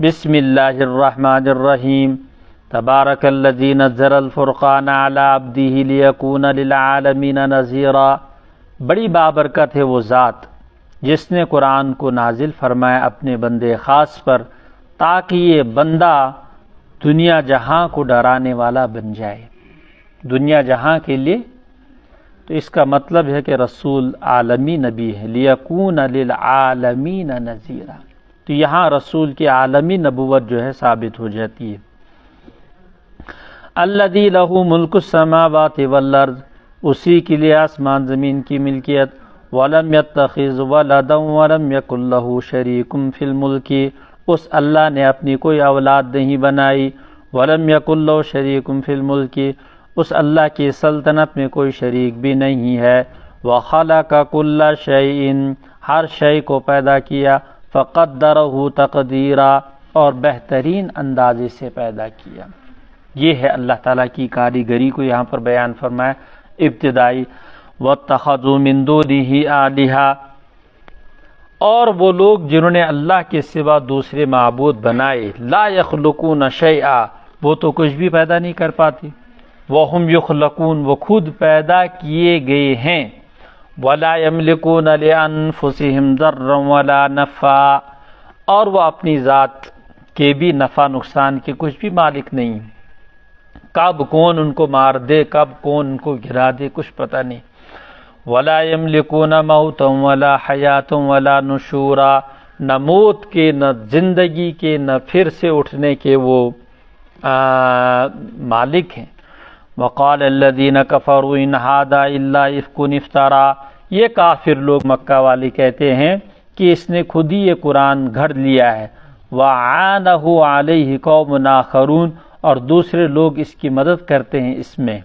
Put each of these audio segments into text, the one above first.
بسم اللہ الرحمن الرحیم تبارک الذی نزل الفرقان علی عبدہ لیکون للعالمین نذیرا۔ بڑی بابرکت ہے وہ ذات جس نے قرآن کو نازل فرمایا اپنے بندے خاص پر تاکہ یہ بندہ دنیا جہاں کو ڈرانے والا بن جائے، دنیا جہاں کے لیے۔ تو اس کا مطلب ہے کہ رسول عالمی نبی ہے، لیکون للعالمین نذیرا، تو یہاں رسول کی عالمی نبوت جو ہے ثابت ہو جاتی ہے۔ الذی لہ ملک السماوات والارض، اسی کے لیے آسمان زمین کی ملکیت۔ ولم یتخذ ولدا ولم یکن لہ شریک فی الملک، اس اللہ نے اپنی کوئی اولاد نہیں بنائی۔ ولم یکن لہ شریک فی الملک، اس اللہ کی سلطنت میں کوئی شریک بھی نہیں ہے۔ وخلق کل شیء، ہر شے کو پیدا کیا۔ فقدرہ تقدیرا، اور بہترین اندازے سے پیدا کیا۔ یہ ہے اللہ تعالیٰ کی کاریگری کو یہاں پر بیان فرمایا ابتدائی۔ واتخذوا من دونہ آلہہ، اور وہ لوگ جنہوں نے اللہ کے سوا دوسرے معبود بنائے، لا یخلقون شیئا، وہ تو کچھ بھی پیدا نہیں کر پاتے۔ وہم یخلقون، وہ خود پیدا کیے گئے ہیں۔ ولا یملکون لانفسہم ضرا ولا نفعا، اور وہ اپنی ذات کے بھی نفع نقصان کے کچھ بھی مالک نہیں۔ کب کون ان کو مار دے، کب کون ان کو گرا دے، کچھ پتہ نہیں۔ ولا یملکون موتا ولا حیاتا ولا نشورا، نہ موت کے، نہ زندگی کے، نہ پھر سے اٹھنے کے وہ مالک ہیں۔ وقال الذین کفروا ان ھذا الا افک افترا، یہ کافر لوگ مکہ والے کہتے ہیں کہ اس نے خود ہی یہ قرآن گھڑ لیا ہے۔ وعانہ علیہ قوم آخرون، اور دوسرے لوگ اس کی مدد کرتے ہیں اس میں۔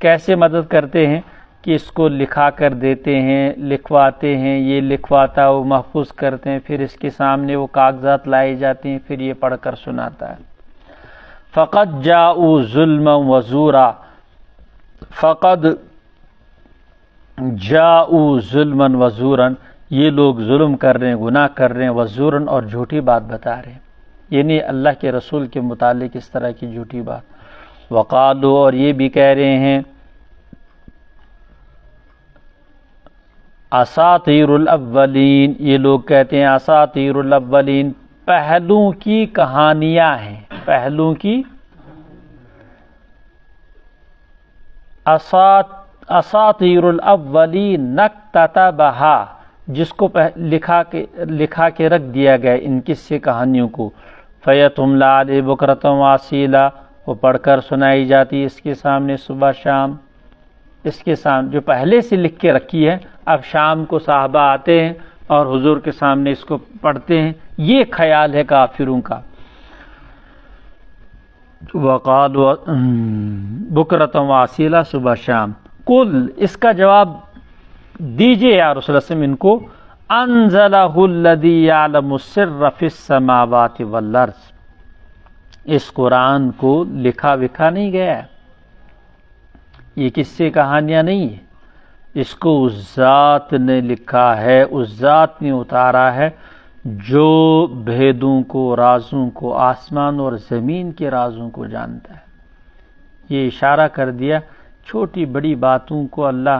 کیسے مدد کرتے ہیں کہ اس کو لکھا کر دیتے ہیں، لکھواتے ہیں، یہ لکھواتا وہ محفوظ کرتے ہیں، پھر اس کے سامنے وہ کاغذات لائے جاتے ہیں، پھر یہ پڑھ کر سناتا ہے۔ فقد جاءوا ظلما وزورا، فقد جاءوا ظلما وزورا، یہ لوگ ظلم کر رہے ہیں، گناہ کر رہے ہیں، وزورا، اور جھوٹی بات بتا رہے ہیں، یعنی اللہ کے رسول کے متعلق اس طرح کی جھوٹی بات۔ وقالوا، اور یہ بھی کہہ رہے ہیں، اساطیر الاولین، یہ لوگ کہتے ہیں اساطیر الاولین، پہلوں کی کہانیاں ہیں، پہلوں کی اساطیر الاولین نکتتبھا، جس کو لکھا کے رکھ دیا گیا ان قصے کہانیوں کو۔ فیتملی علیہ بکرۃ واسیلا، وہ پڑھ کر سنائی جاتی اس کے سامنے صبح شام، اس کے سامنے جو پہلے سے لکھ کے رکھی ہے، اب شام کو صحابہ آتے ہیں اور حضور کے سامنے اس کو پڑھتے ہیں۔ یہ خیال ہے کافروں کا۔ وقالوا بکرۃ واسیلا، صبح شام۔ قل، اس کا جواب دیجئے یا رسول اللہ صلی اللہ علیہ وسلم ان کو، انزلہ الذی یعلم السر فی السماوات والارض، اس قرآن کو لکھا وکھا نہیں گیا ہے، یہ قصے کہانیاں نہیں ہے، اس کو اس ذات نے لکھا ہے، اس ذات نے اتارا ہے جو بھیدوں کو، رازوں کو، آسمان اور زمین کے رازوں کو جانتا ہے۔ یہ اشارہ کر دیا چھوٹی بڑی باتوں کو اللہ،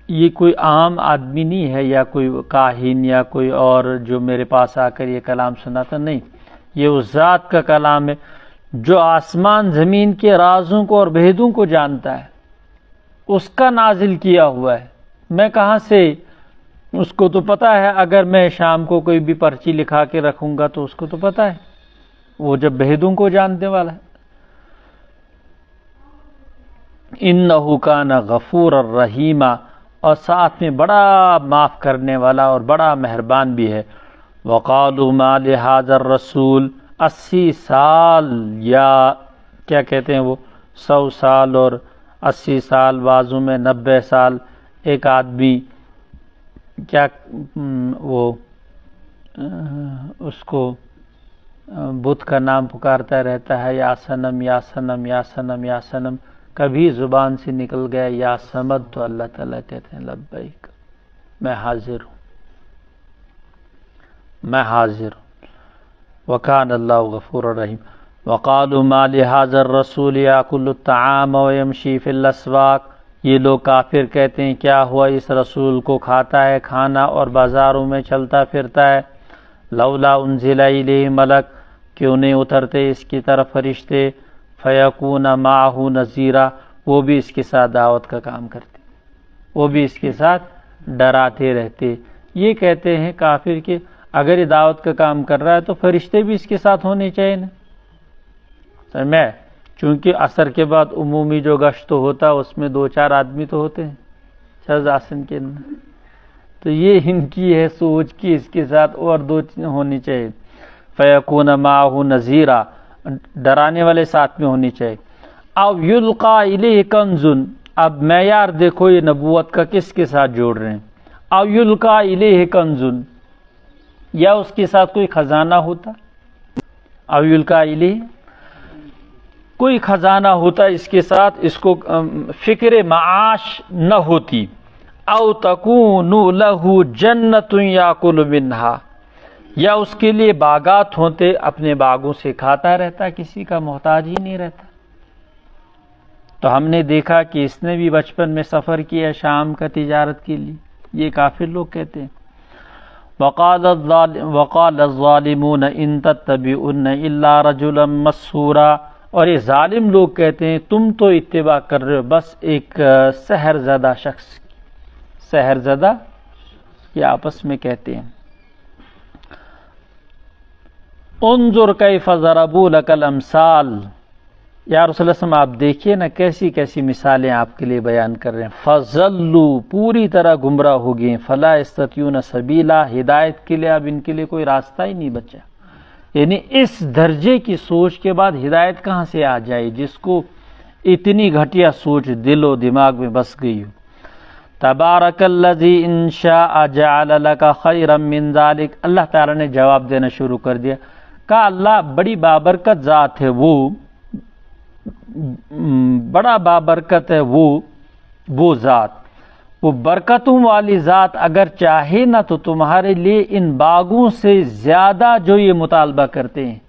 یہ کوئی عام آدمی نہیں ہے یا کوئی کاہن یا کوئی اور جو میرے پاس آ کر یہ کلام سناتا، نہیں، یہ اس ذات کا کلام ہے جو آسمان زمین کے رازوں کو اور بھیدوں کو جانتا ہے، اس کا نازل کیا ہوا ہے۔ میں کہاں سے، اس کو تو پتہ ہے، اگر میں شام کو کوئی بھی پرچی لکھا کے رکھوں گا تو اس کو تو پتہ ہے، وہ جب بھیدوں کو جاننے والا ہے۔ انہ کان غفورا رحیما، اور ساتھ میں بڑا معاف کرنے والا اور بڑا مہربان بھی ہے۔ وقالوا ما لهذا الرسول، 80 سال یا کیا کہتے ہیں وہ 100 سال اور 80 سال، بعضوں میں 90 سال، ایک آدمی کیا وہ اس کو بت کا نام پکارتا رہتا ہے، یا صنم یا صنم یا صنم یا صنم، کبھی زبان سے نکل گیا یا صمد، تو اللہ تعالیٰ کہتے ہیں لبیک، میں حاضر ہوں، میں حاضر ہوں۔ وکان اللہ غفور الرحیم۔ وقالوا ما لهذا الرسول یاکل الطعام ویمشی فی الاسواق، یہ لوگ کافر کہتے ہیں کیا ہوا اس رسول کو کھاتا ہے کھانا اور بازاروں میں چلتا پھرتا ہے۔ لولا انزل الیہ ملک، کیوں نہیں اترتے اس کی طرف فرشتے، فیکون معہ نذیرا، وہ بھی اس کے ساتھ دعوت کا کام کرتے، وہ بھی اس کے ساتھ ڈراتے رہتے۔ یہ کہتے ہیں کافر کہ اگر یہ دعوت کا کام کر رہا ہے تو فرشتے بھی اس کے ساتھ ہونے چاہیے نا، میں چونکہ عصر کے بعد عمومی جو گشت ہوتا ہے اس میں 2-4 آدمی تو ہوتے ہیں شاز آسن کے اندر، تو یہ ان کی ہے سوچ کی اس کے ساتھ اور 2 ہونی چاہیے۔ فیکون معہ نذیرا، ڈرانے والے ساتھ میں ہونی چاہیے۔ او یلقا الیہ کنز، اب معیار دیکھو یہ نبوت کا کس کے ساتھ جوڑ رہے ہیں۔ او یلقا الیہ کنز، یا اس کے ساتھ کوئی خزانہ ہوتا، او یلقا الیہ کوئی خزانہ ہوتا اس کے ساتھ، اس کو فکر معاش نہ ہوتی۔ او تکون لہ جنت یاکل منہا، یا اس کے لیے باغات ہوتے اپنے باغوں سے کھاتا رہتا، کسی کا محتاج ہی نہیں رہتا۔ تو ہم نے دیکھا کہ اس نے بھی بچپن میں سفر کیا شام کا تجارت کے لیے، یہ کافر لوگ کہتے ہیں۔ وقال الظالمون ان تتبعون الا رجلا مسحورا، اور یہ ظالم لوگ کہتے ہیں تم تو اتباع کر رہے ہو بس ایک سحر زدہ شخص کی، سحر زدہ، یہ آپس میں کہتے ہیں۔ انظر کیف ضربوا لک الامثال، یا رسول اللہ صلی اللہ علیہ وسلم آپ دیکھیے نا کیسی کیسی مثالیں آپ کے لیے بیان کر رہے ہیں۔ فضلوا، پوری طرح گمراہ ہو گئے، فلا یستطیعون سبیلا، ہدایت کے لیے اب ان کے لیے کوئی راستہ ہی نہیں بچا۔ یعنی اس درجے کی سوچ کے بعد ہدایت کہاں سے آ جائے جس کو اتنی گھٹیا سوچ دل و دماغ میں بس گئی ہو۔ تبارک الذی ان شاء جعل لک خیرا من ذلک، اللہ تعالیٰ نے جواب دینا شروع کر دیا، کہا اللہ بڑی بابرکت ذات ہے، وہ بڑا بابرکت ہے وہ ذات، وہ برکتوں والی ذات اگر چاہے نا تو تمہارے لیے ان باغوں سے زیادہ جو یہ مطالبہ کرتے ہیں،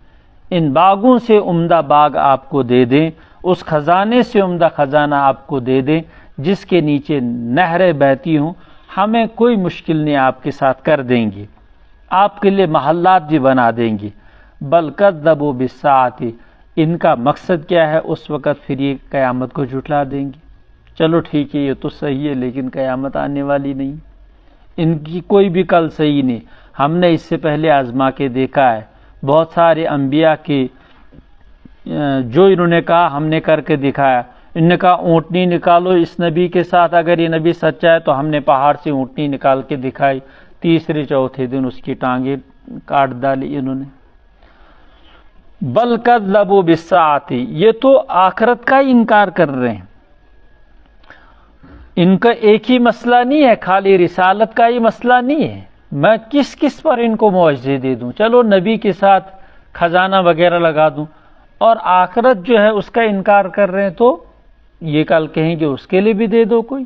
ان باغوں سے عمدہ باغ آپ کو دے دیں، اس خزانے سے عمدہ خزانہ آپ کو دے دیں جس کے نیچے نہریں بہتی ہوں، ہمیں کوئی مشکل نہیں آپ کے ساتھ کر دیں گے، آپ کے لیے محلات بھی بنا دیں گے۔ بل کذبوا بالساعۃ، ان کا مقصد کیا ہے، اس وقت پھر یہ قیامت کو جھٹلا دیں گے۔ چلو ٹھیک ہے یہ تو صحیح ہے لیکن قیامت آنے والی نہیں، ان کی کوئی بھی کل صحیح نہیں۔ ہم نے اس سے پہلے آزما کے دیکھا ہے، بہت سارے انبیاء کے جو انہوں نے کہا ہم نے کر کے دکھایا۔ انہوں نے کہا اونٹنی نکالو اس نبی کے ساتھ، اگر یہ نبی سچا ہے تو ہم نے پہاڑ سے اونٹنی نکال کے دکھائی، تیسرے چوتھے دن اس کی ٹانگیں کاٹ ڈالی انہوں نے۔ بل کذبوا بالساعۃ، یہ تو آخرت کا ہی انکار کر رہے ہیں، ان کا ایک ہی مسئلہ نہیں ہے، خالی رسالت کا ہی مسئلہ نہیں ہے، میں کس کس پر ان کو معجزے دے دوں، چلو نبی کے ساتھ خزانہ وغیرہ لگا دوں، اور آخرت جو ہے اس کا انکار کر رہے ہیں تو یہ کل کہیں گے اس کے لیے بھی دے دو کوئی،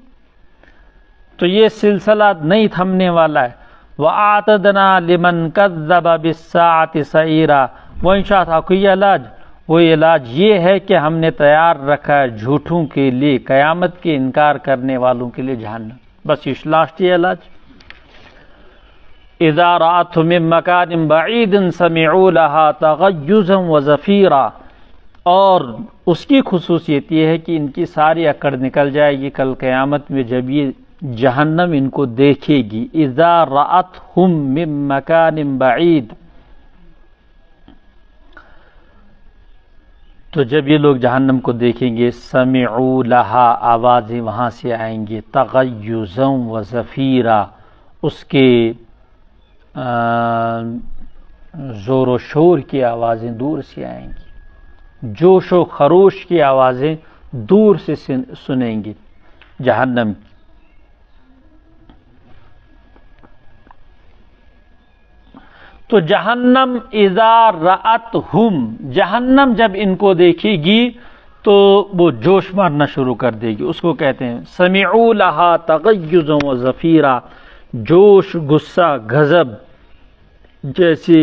تو یہ سلسلہ نہیں تھمنے والا ہے۔ وَأَعْتَدْنَا لِمَنْ كَذَّبَ بِالسَّاعَةِ سَعِيرًا، وہ انشاء تھا کوئی علاج، وہ علاج یہ ہے کہ ہم نے تیار رکھا ہے جھوٹوں کے لیے، قیامت کے انکار کرنے والوں کے لیے جہنم، بس یہ لاسٹ علاج۔ اذا رأتهم من مکان بعید سمعوا لها تغیظا وزفیرا، اور اس کی خصوصیت یہ ہے کہ ان کی ساری اکڑ نکل جائے گی کل قیامت میں جب یہ جہنم ان کو دیکھے گی۔ اذا رأتهم من مکان بعید، تو جب یہ لوگ جہنم کو دیکھیں گے، سمعوا لہا، آوازیں وہاں سے آئیں گی، تغیظا وزفیرا، اس کے زور و شور کی آوازیں دور سے آئیں گی، جوش و خروش کی آوازیں دور سے سنیں گے جہنم کی۔ تو جہنم اذا رأتہم، جہنم جب ان کو دیکھے گی تو وہ جوش مارنا شروع کر دے گی، اس کو کہتے ہیں سمعوا لہا تغیظا وزفیرا، جوش، غصہ، غضب جیسی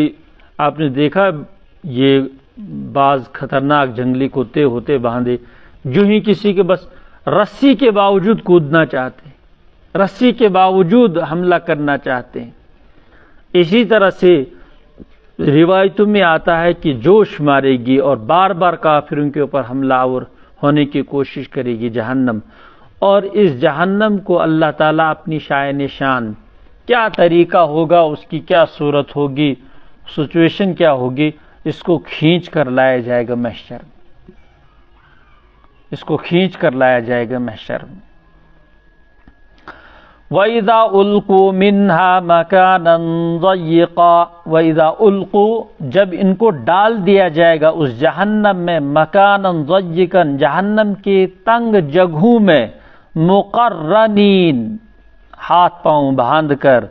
آپ نے دیکھا یہ بعض خطرناک جنگلی کتے ہوتے باندھے، جو ہی کسی کے بس رسی کے باوجود کودنا چاہتے ہیں، رسی کے باوجود حملہ کرنا چاہتے ہیں۔ اسی طرح سے روایتوں میں آتا ہے کہ جوش مارے گی اور بار بار کافروں کے اوپر حملہ آور ہونے کی کوشش کرے گی جہنم، اور اس جہنم کو اللہ تعالیٰ اپنی شائن شان کیا طریقہ ہوگا، اس کی کیا صورت ہوگی، سچویشن کیا ہوگی، اس کو کھینچ کر لایا جائے گا محشر میں، اس کو کھینچ کر لایا جائے گا محشر میں۔ وَإِذَا أُلْقُوا مِنْهَا مَكَانًا ضَيِّقًا، وَإِذَا أُلْقُوا، جب ان کو ڈال دیا جائے گا اس جہنم میں، مَكَانًا ضَيِّقًا، جہنم کی تنگ جگہوں میں، مُقَرَّنِينَ، ہاتھ پاؤں باندھ کر،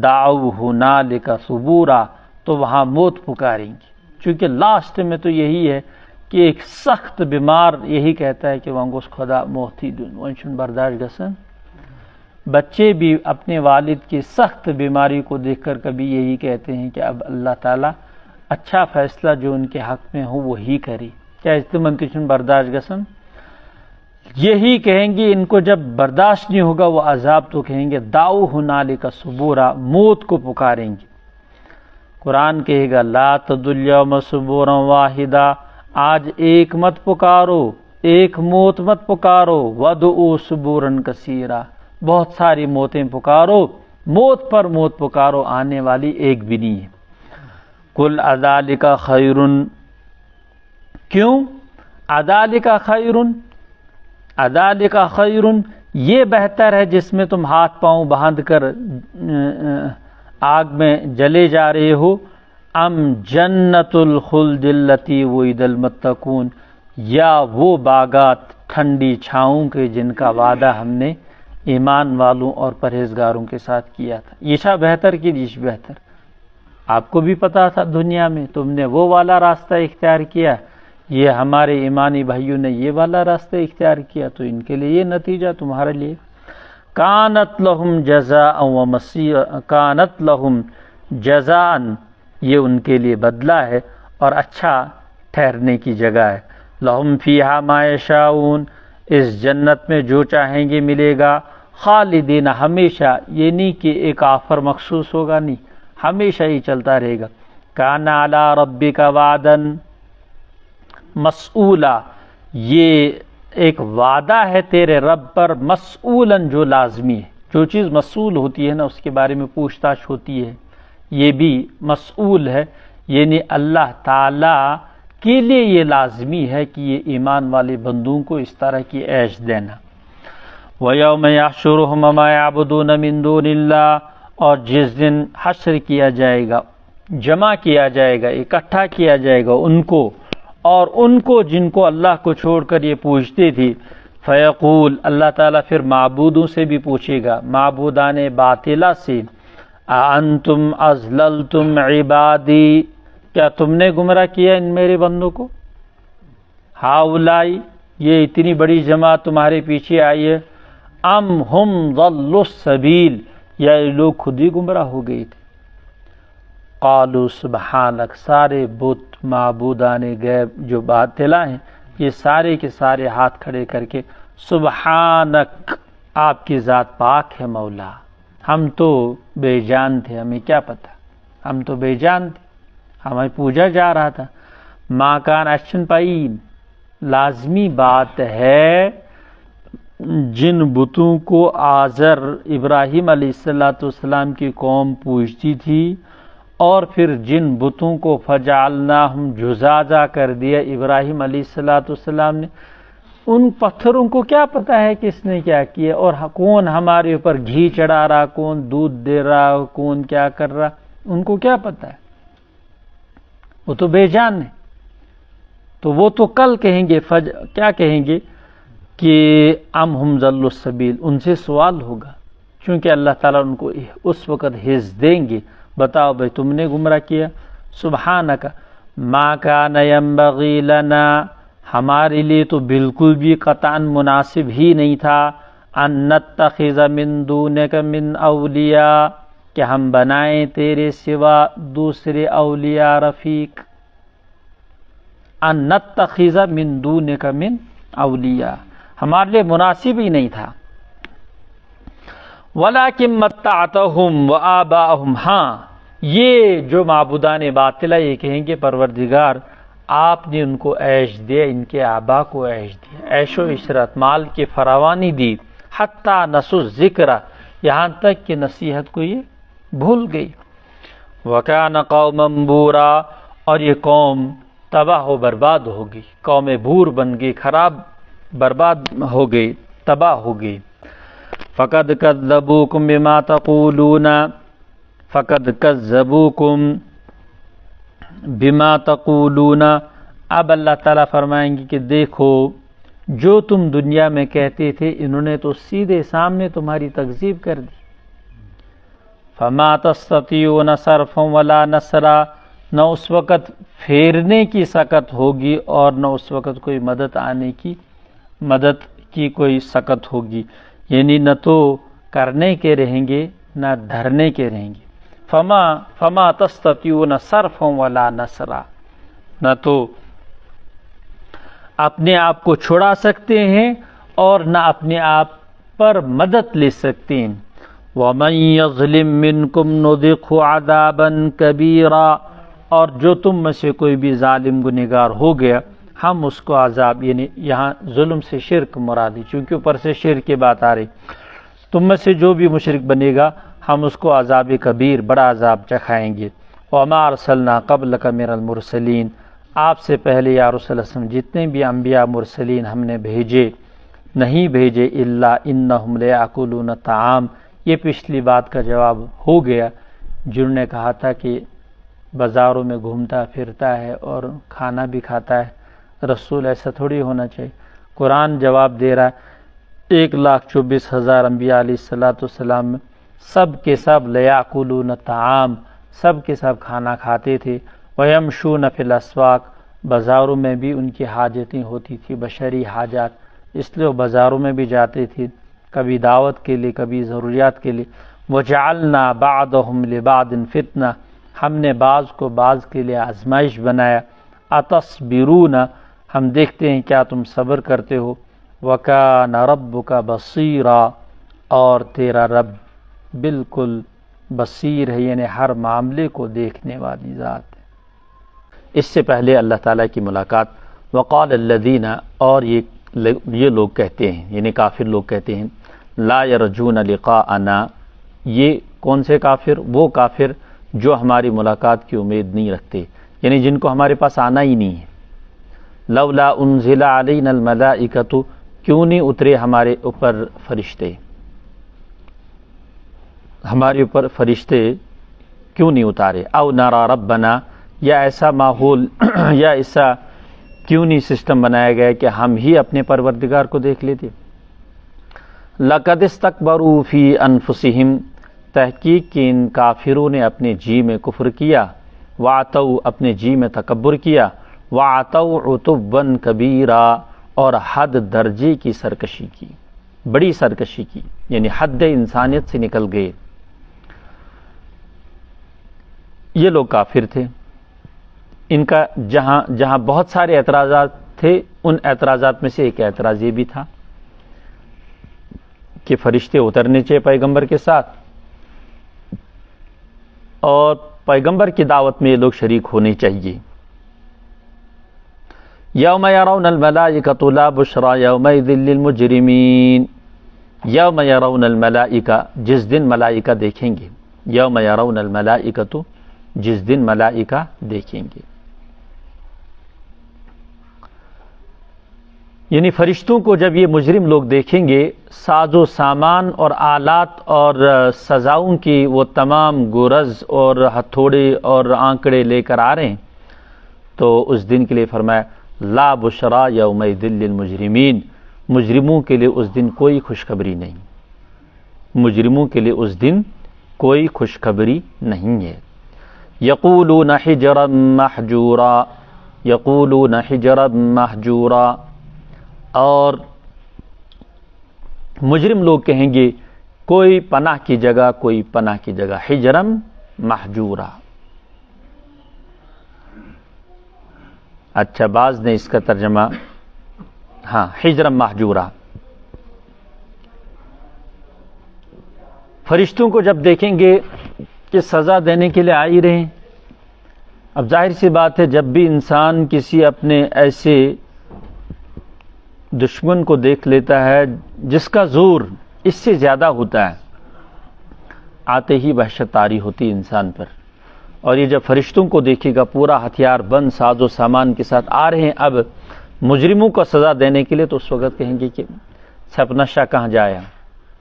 دعوا هنالك ثبورا، تو وہاں موت پکاریں گے۔ چونکہ لاسٹ میں تو یہی ہے کہ ایک سخت بیمار یہی کہتا ہے کہ وانگوس خدا موت ہی دون ونشن برداشت گسن۔ بچے بھی اپنے والد کی سخت بیماری کو دیکھ کر کبھی یہی کہتے ہیں کہ اب اللہ تعالیٰ اچھا فیصلہ جو ان کے حق میں ہو وہی کرے، کیا استمنتشن برداشت گسن۔ یہی کہیں گے، ان کو جب برداشت نہیں ہوگا وہ عذاب، تو کہیں گے دعوا ہنالک ثبورا، موت کو پکاریں گے۔ قرآن کہے گا لا تدعوا اليوم ثبورا واحدا، آج ایک مت پکارو، ایک موت مت پکارو، وادعوا ثبورا کثیرا، بہت ساری موتیں پکارو، موت پر موت پکارو، آنے والی ایک بھی نہیں ہے۔ قل اذالک خیر، کیوں اذالک خیر، اذالک خیر، یہ بہتر ہے جس میں تم ہاتھ پاؤں باندھ کر آگ میں جلے جا رہے ہو، ام جنت الخلد التی وعد المتقون، یا وہ باغات ٹھنڈی چھاؤں کے جن کا وعدہ ہم نے ایمان والوں اور پرہیزگاروں کے ساتھ کیا تھا۔ یہ بہتر کی دیش بہتر، آپ کو بھی پتا تھا دنیا میں تم نے وہ والا راستہ اختیار کیا، یہ ہمارے ایمانی بھائیوں نے یہ والا راستہ اختیار کیا، تو ان کے لیے یہ نتیجہ تمہارے لیے۔ کانت لہم جزاء و مصیر، کانت لہم جزاء، یہ ان کے لیے بدلہ ہے اور اچھا ٹھہرنے کی جگہ ہے۔ لہم فیہا ما یشاؤون، اس جنت میں جو چاہیں گے ملے گا، خالدین، ہمیشہ، یہ نہیں کہ ایک آفر مخصوص ہوگا، نہیں، ہمیشہ ہی چلتا رہے گا۔ کان علی ربک وعدا مسئولا، یہ ایک وعدہ ہے تیرے رب پر، مسئولاً، جو لازمی ہے، جو چیز مسئول ہوتی ہے نا اس کے بارے میں پوچھ تاچھ ہوتی ہے، یہ بھی مسئول ہے، یعنی اللہ تعالی کے لیے یہ لازمی ہے کہ یہ ایمان والے بندوں کو اس طرح کی عیش دینا۔ وَيَوْمَ يَحْشُرُهُمْ وَمَا يَعْبُدُونَ مِن دُونِ اللَّهِ، اور جس دن حشر کیا جائے گا، جمع کیا جائے گا، اکٹھا کیا جائے گا ان کو اور ان کو جن کو اللہ کو چھوڑ کر یہ پوجتے تھے، فیقول، اللہ تعالیٰ پھر معبودوں سے بھی پوچھے گا، معبودان باطلہ سے، اَأَنْتُمْ أَضْلَلْتُمْ عِبَادِي، کیا تم نے گمراہ کیا ان میرے بندوں کو؟ ہاؤلائی، یہ اتنی بڑی جماعت تمہارے پیچھے آئی ہے، ام ہم ضلوا السبیل، یا یہ لوگ خود ہی گمراہ ہو گئے تھے۔ قالوا سبحانک، سارے بت معبودان غیب جو باطلہ ہیں یہ سارے کے سارے ہاتھ کھڑے کر کے، سبحانک، آپ کی ذات پاک ہے مولا، ہم تو بے جان تھے، ہمیں کیا پتہ، ہم تو بے جان تھے، ہمیں پوجا جا رہا تھا۔ ما کان اچھن پائین، لازمی بات ہے جن بتوں کو آزر ابراہیم علیہ السلام کی قوم پوجتی تھی، اور پھر جن بتوں کو فجعلناہم جزازا کر دیا ابراہیم علیہ السلام نے، ان پتھروں کو کیا پتہ ہے کس نے کیا کیا، اور کون ہمارے اوپر گھی چڑھا رہا، کون دودھ دے رہا، کون کیا کر رہا، ان کو کیا پتہ ہے، وہ تو بے جان ہے۔ تو وہ تو کل کہیں گے، کیا کہیں گے کہ ام ہم ضلوا السبیل، ان سے سوال ہوگا، چونکہ اللہ تعالیٰ ان کو اس وقت حص دیں گے، بتاؤ بھائی تم نے گمراہ کیا۔ سبحانک ما کان ینبغی لنا، ہمارے لیے تو بالکل بھی قطعاً مناسب ہی نہیں تھا، ان نتخذ من دونک من اولیاء، کہ ہم بنائیں تیرے سوا دوسرے اولیاء رفیق، ان نتخذ من دونک من اولیاء، ہمارے لیے مناسب ہی نہیں تھا۔ وَلَٰكِن مَتَّعْتَهُمْ وَآبَاءَهُمْ، ہاں یہ جو معبودان باطلہ یہ کہیں گے پروردگار آپ نے ان کو عیش دیا، ان کے آبا کو عیش دیا، عیش و عشرت، مال کی فراوانی دی، حتیٰ نسوا الذکر، یہاں تک کہ نصیحت کو یہ بھول گئی۔ وَكَانَ قَوْمًا بُورًا، اور یہ قوم تباہ و برباد ہو گئی، قوم بور بن گئی، خراب برباد ہو گئی، تباہ ہو گئی۔ فَقَدْ كَذَّبُوكُمْ بِمَا تَقُولُونَ، فَقَدْ كَذَّبُوكُمْ بِمَا تَقُولُونَ، اب اللہ تعالیٰ فرمائیں گے کہ دیکھو جو تم دنیا میں کہتے تھے انہوں نے تو سیدھے سامنے تمہاری تکذیب کر دی۔ فَمَا تَسْتَطِيعُونَ صَرْفًا وَلَا نَصْرًا، نہ اس وقت پھیرنے کی سکت ہوگی اور نہ اس وقت کوئی مدد کی کوئی سکت ہوگی، یعنی نہ تو کرنے کے رہیں گے نہ دھرنے کے رہیں گے۔ فما تستطيعون صرفا ولا نصرا، نہ تو اپنے آپ کو چھڑا سکتے ہیں اور نہ اپنے آپ پر مدد لے سکتے ہیں۔ وَمَن يَظْلِم مِّنكُمْ نُذِقْهُ عَذَابًا كَبِيرًا، اور جو تم میں سے کوئی بھی ظالم گنہگار ہو گیا ہم اس کو عذاب، یعنی یہاں ظلم سے شرک مراد ہے چونکہ اوپر سے شرک کی بات آ رہی، تم میں سے جو بھی مشرک بنے گا ہم اس کو عذاب کبیر، بڑا عذاب چکھائیں گے۔ وَمَا أَرْسَلْنَا قَبْلَكَ مِنَ الْمُرْسَلِينَ، آپ سے پہلے یا رسول اللہ صلی اللہ علیہ وسلم جتنے بھی انبیاء مرسلین ہم نے بھیجے نہیں بھیجے الا انہم لیاکلون الطعام، یہ پچھلی بات کا جواب ہو گیا جنہوں نے کہا تھا کہ بازاروں میں گھومتا پھرتا ہے اور کھانا بھی کھاتا ہے، رسول ایسا تھوڑی ہونا چاہیے۔ قرآن جواب دے رہا ہے 1,24,000 انبیاء علیہ السلام میں سب کے سب لیاکلون الطعام، سب کے سب کھانا کھاتے تھے، ویمشون فی الاسواق، بازاروں میں بھی ان کی حاجتیں ہوتی تھی، بشری حاجات، اس لیے وہ بازاروں میں بھی جاتے تھے، کبھی دعوت کے لیے کبھی ضروریات کے لیے۔ وجعلنا بعضهم لبعض فتنہ، ہم نے بعض کو بعض کے لیے آزمائش بنایا۔ اتصبرون، ہم دیکھتے ہیں کیا تم صبر کرتے ہو۔ وکان ربک بصیرا، اور تیرا رب بالکل بصیر ہے، یعنی ہر معاملے کو دیکھنے والی ذات ہے۔ اس سے پہلے اللہ تعالیٰ کی ملاقات، وقال الذین، اور یہ لوگ کہتے ہیں یعنی کافر لوگ کہتے ہیں، لا یرجون لقاءنا، یہ کون سے کافر؟ وہ کافر جو ہماری ملاقات کی امید نہیں رکھتے، یعنی جن کو ہمارے پاس آنا ہی نہیں ہے۔ لولا انزل علینا الملائکۃ، کیوں نہیں اترے ہمارے اوپر فرشتے، ہمارے اوپر فرشتے کیوں نہیں اتارے؟ او نرا ربنا، یا ایسا ماحول یا ایسا کیوں نہیں سسٹم بنایا گیا کہ ہم ہی اپنے پروردگار کو دیکھ لیتے۔ لقد استکبروا فی انفسہم، تحقیق کہ ان کافروں نے اپنے جی میں کفر کیا، وعتوا، اپنے جی میں تکبر کیا، وعتوا عتوا کبیرا، اور حد درجے کی سرکشی کی، بڑی سرکشی کی، یعنی حد انسانیت سے نکل گئے۔ یہ لوگ کافر تھے، ان کا جہاں بہت سارے اعتراضات تھے، ان اعتراضات میں سے ایک اعتراض یہ بھی تھا کہ فرشتے اترنے چاہیے پیغمبر کے ساتھ، اور پیغمبر کی دعوت میں یہ لوگ شریک ہونے چاہیے۔ یوم یرون الملائکۃ لا بشری یومئذ للمجرمین، یوم یرون الملائکہ، جس دن ملائکہ دیکھیں گے، یوم یرون الملائکۃ، جس دن ملائکہ دیکھیں گے، یعنی فرشتوں کو جب یہ مجرم لوگ دیکھیں گے، ساز و سامان اور آلات اور سزاؤں کی وہ تمام گرز اور ہتھوڑے اور آنکڑے لے کر آ رہے ہیں، تو اس دن کے لیے فرمایا لا بشرا یومئذ للمجرمین، مجرموں کے لیے اس دن کوئی خوشخبری نہیں، مجرموں کے لیے اس دن کوئی خوشخبری نہیں ہے۔ یقولون حجرا محجورا، یقولون حجرا محجورا، اور مجرم لوگ کہیں گے کوئی پناہ کی جگہ، کوئی پناہ کی جگہ، حجرم محجورا۔ اچھا، بعض نے اس کا ترجمہ حجرم محجورا۔ فرشتوں کو جب دیکھیں گے کہ سزا دینے کے لیے آ ہی رہے ہیں، اب ظاہر سی بات ہے جب بھی انسان کسی اپنے ایسے دشمن کو دیکھ لیتا ہے جس کا زور اس سے زیادہ ہوتا ہے، آتے ہی وحشت طاری ہوتی انسان پر۔ اور یہ جب فرشتوں کو دیکھے گا پورا ہتھیار بند ساز و سامان کے ساتھ آ رہے ہیں اب مجرموں کو سزا دینے کے لیے، تو اس وقت کہیں گے کہ سپنا شاہ کہاں جایا،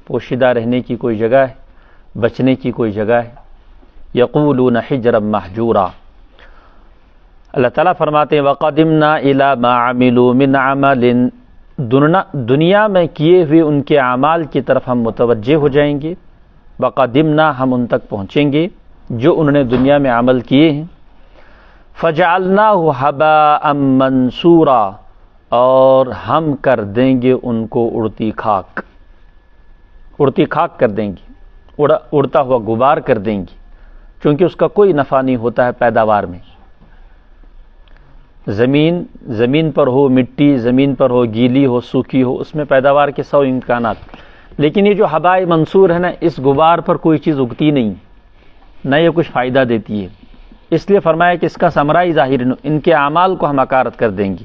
پوشیدہ رہنے کی کوئی جگہ ہے، بچنے کی کوئی جگہ ہے۔ یقولون حجرا محجورا۔ اللہ تعالیٰ فرماتے ہیں وَقَدِمْنَا إِلَى مَا عَمِلُوا مِنْ عَمَلٍ، دنیا میں کیے ہوئے ان کے اعمال کی طرف ہم متوجہ ہو جائیں گے۔ وَقَدِمْنَا، ہم ان تک پہنچیں گے جو انہوں نے دنیا میں عمل کیے ہیں۔ فَجَعَلْنَاهُ هَبَاءً مَنْثُورًا، اور ہم کر دیں گے ان کو اڑتی خاک کر دیں گے، اڑتا ہوا غبار کر دیں گے، چونکہ اس کا کوئی نفع نہیں ہوتا ہے پیداوار میں۔ زمین پر ہو مٹی، زمین پر ہو گیلی ہو سوکھی ہو، اس میں پیداوار کے 100 امکانات، لیکن یہ جو ہبائے منصور ہے نا، اس غبار پر کوئی چیز اگتی نہیں، نہ یہ کچھ فائدہ دیتی ہے۔ اس لیے فرمایا کہ اس کا ثمرہ ہی ظاہر، ان کے اعمال کو ہم حقارت کر دیں گے۔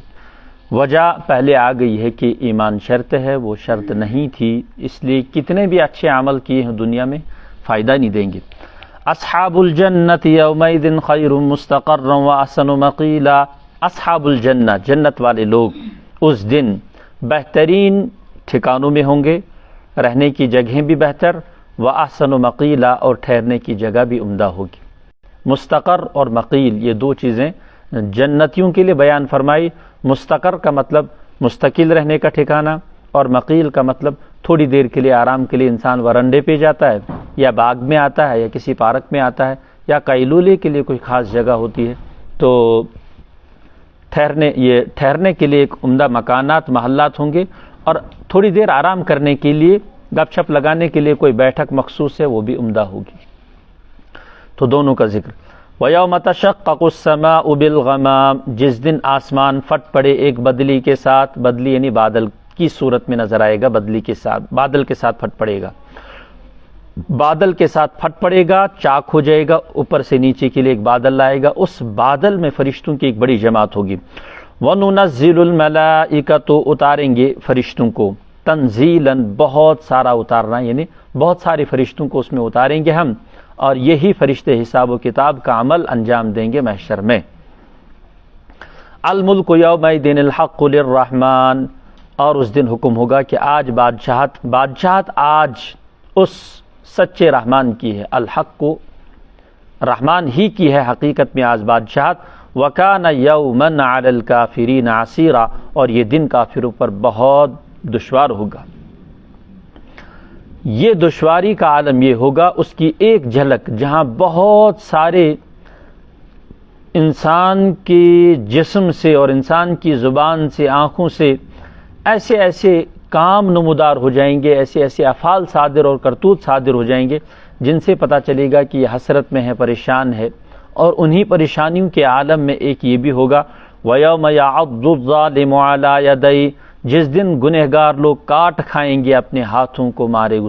وجہ پہلے آ گئی ہے کہ ایمان شرط ہے، وہ شرط نہیں تھی، اس لیے کتنے بھی اچھے عمل کیے ہیں دنیا میں فائدہ نہیں دیں گے۔ اصحاب الجنت یومئذ خیر مستقرا واحسن مقیلا، اصحاب الجنہ، جنت والے لوگ اس دن بہترین ٹھکانوں میں ہوں گے، رہنے کی جگہیں بھی بہتر، واحسن مقیلا، اور ٹھہرنے کی جگہ بھی عمدہ ہوگی۔ مستقر اور مقیل یہ دو چیزیں جنتیوں کے لیے بیان فرمائی۔ مستقر کا مطلب مستقل رہنے کا ٹھکانہ، اور مقیل کا مطلب تھوڑی دیر کے لیے آرام کے لیے انسان ورنڈے پہ جاتا ہے، یا باغ میں آتا ہے، یا کسی پارک میں آتا ہے، یا قیلولے کے لیے کوئی خاص جگہ ہوتی ہے، تو ٹھہرنے کے لیے ایک عمدہ مکانات محلات ہوں گے، اور تھوڑی دیر آرام کرنے کے لیے گپ شپ لگانے کے لیے کوئی بیٹھک مخصوص ہے، وہ بھی عمدہ ہوگی۔ تو دونوں کا ذکر۔ وَيَوْمَ تَشَقَّقُ السَّمَاءُ بِالْغَمَامِ، جس دن آسمان پھٹ پڑے ایک بدلی کے ساتھ، بدلی یعنی بادل کی صورت میں نظر آئے گا، بدلی کے ساتھ، بادل کے ساتھ پھٹ پڑے گا، بادل کے ساتھ پھٹ پڑے گا، چاک ہو جائے گا، اوپر سے نیچے کے لیے ایک بادل لائے گا، اس بادل میں فرشتوں کی ایک بڑی جماعت ہوگی۔ وَنُنَزِّلُ الْمَلَائِكَةُ، تو اتاریں گے فرشتوں کو، تنزیلاً، بہت سارا اتارنا، یعنی بہت سارے فرشتوں کو اس میں اتاریں گے ہم، اور یہی فرشتے حساب و کتاب کا عمل انجام دیں گے محشر میں۔ الملک یومئذ الحق للرحمن، اور اس دن حکم ہوگا کہ آج بادشاہت آج اس سچے رحمان کی ہے، الحق کو رحمان ہی کی ہے حقیقت میں آج بادشاہت۔ وَكَانَ يَوْمًا عَلَى الْكَافِرِينَ عَسِيرًا، اور یہ دن کافروں پر بہت دشوار ہوگا۔ یہ دشواری کا عالم یہ ہوگا، اس کی ایک جھلک، جہاں بہت سارے انسان کے جسم سے اور انسان کی زبان سے، آنکھوں سے ایسے کام نمودار ہو جائیں گے، ایسے افعال صادر اور کرتوت صادر ہو جائیں گے، جن سے پتہ چلے گا کہ یہ حسرت میں ہے، پریشان ہے۔ اور انہی پریشانیوں کے عالم میں ایک یہ بھی ہوگا، وَيَوْمَ يَعَضُّ الظَّالِمُ عَلَى يَدَيْهِ، جس دن گنہگار لوگ کاٹ کھائیں گے اپنے ہاتھوں کو مارے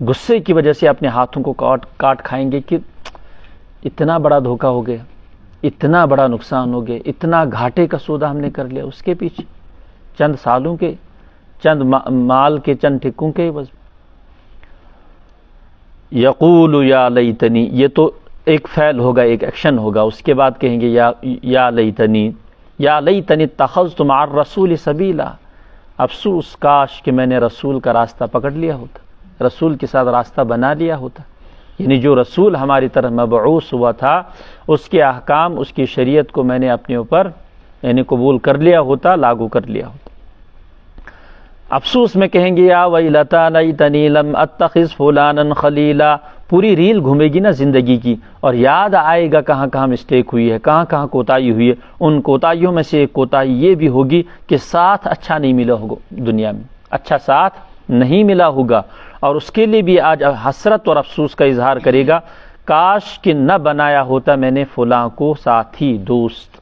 غصے کی وجہ سے اپنے ہاتھوں کو کاٹ کھائیں گے کہ اتنا بڑا دھوکہ ہو گیا، اتنا بڑا نقصان ہو گیا، اتنا گھاٹے کا سودا ہم نے کر لیا، اس کے پیچھے چند سالوں کے، چند مال کے، چند ٹکوں کے بس۔ یقول یا لیتنی، یہ تو ایک فعل ہوگا، ایک ایکشن ہوگا، اس کے بعد کہیں گے یا لیتنی اتخذت مع الرسول سبیلا، افسوس کاش کہ میں نے رسول کا راستہ پکڑ لیا ہوتا، رسول کے ساتھ راستہ بنا لیا ہوتا، یعنی جو رسول ہماری طرف مبعوث ہوا تھا، اس کے احکام، اس کی شریعت کو میں نے اپنے اوپر یعنی قبول کر لیا ہوتا، لاگو کر لیا ہوتا۔ افسوس میں کہیں گے یا ویلتا لیتنی لم اتخذ فلانا خلیلا، پوری ریل گھومے گی نا زندگی کی، اور یاد آئے گا کہاں کہاں مسٹیک ہوئی ہے، کہاں کہاں کوتاہی ہوئی ہے۔ ان کوتاہیوں میں سے ایک کوتاہی یہ بھی ہوگی کہ ساتھ اچھا نہیں ملا ہوگا دنیا میں، اچھا ساتھ نہیں ملا ہوگا، اور اس کے لیے بھی آج حسرت اور افسوس کا اظہار کرے گا، کاش کہ نہ بنایا ہوتا میں نے فلاں کو ساتھی دوست۔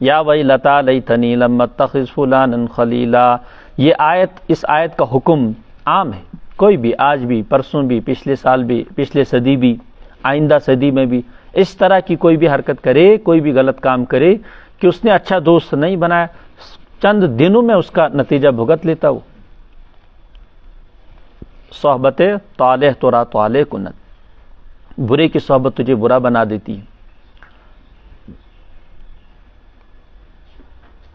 یا ویلتا لیتنی لم اتخذ فلانا خلیلا، یہ آیت، اس آیت کا حکم عام ہے، کوئی بھی آج بھی، پرسوں بھی، پچھلے سال بھی، پچھلے صدی بھی، آئندہ صدی میں بھی اس طرح کی کوئی بھی حرکت کرے، کوئی بھی غلط کام کرے کہ اس نے اچھا دوست نہیں بنایا، چند دنوں میں اس کا نتیجہ بھگت لیتا ہو۔ صحبت طالح ترا طالح کنت، برے کی صحبت تجھے برا بنا دیتی ہے۔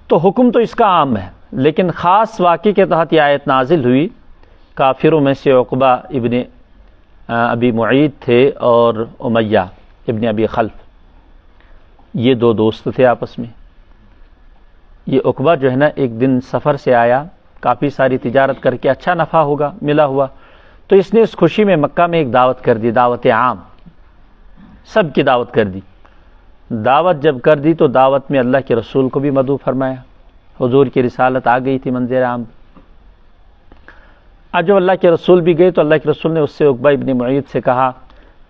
تو حکم تو اس کا عام ہے، لیکن خاص واقعے کے تحت یہ آیت نازل ہوئی۔ کافروں میں سے عقبہ ابن ابی معیط تھے اور امیہ ابن ابی خلف، یہ دو دوست تھے آپس میں۔ یہ عقبہ جو ہے نا ایک دن سفر سے آیا، کافی ساری تجارت کر کے اچھا نفع ہوگا ملا ہوا، تو اس نے اس خوشی میں مکہ میں ایک دعوت کر دی، دعوت عام، سب کی دعوت کر دی۔ دعوت جب کر دی تو دعوت میں اللہ کے رسول کو بھی مدعو فرمایا، حضور کی رسالت آ گئی تھی منظر عام۔ آج جب اللہ کے رسول بھی گئے تو اللہ کے رسول نے اس سے عقبہ ابن معیط سے کہا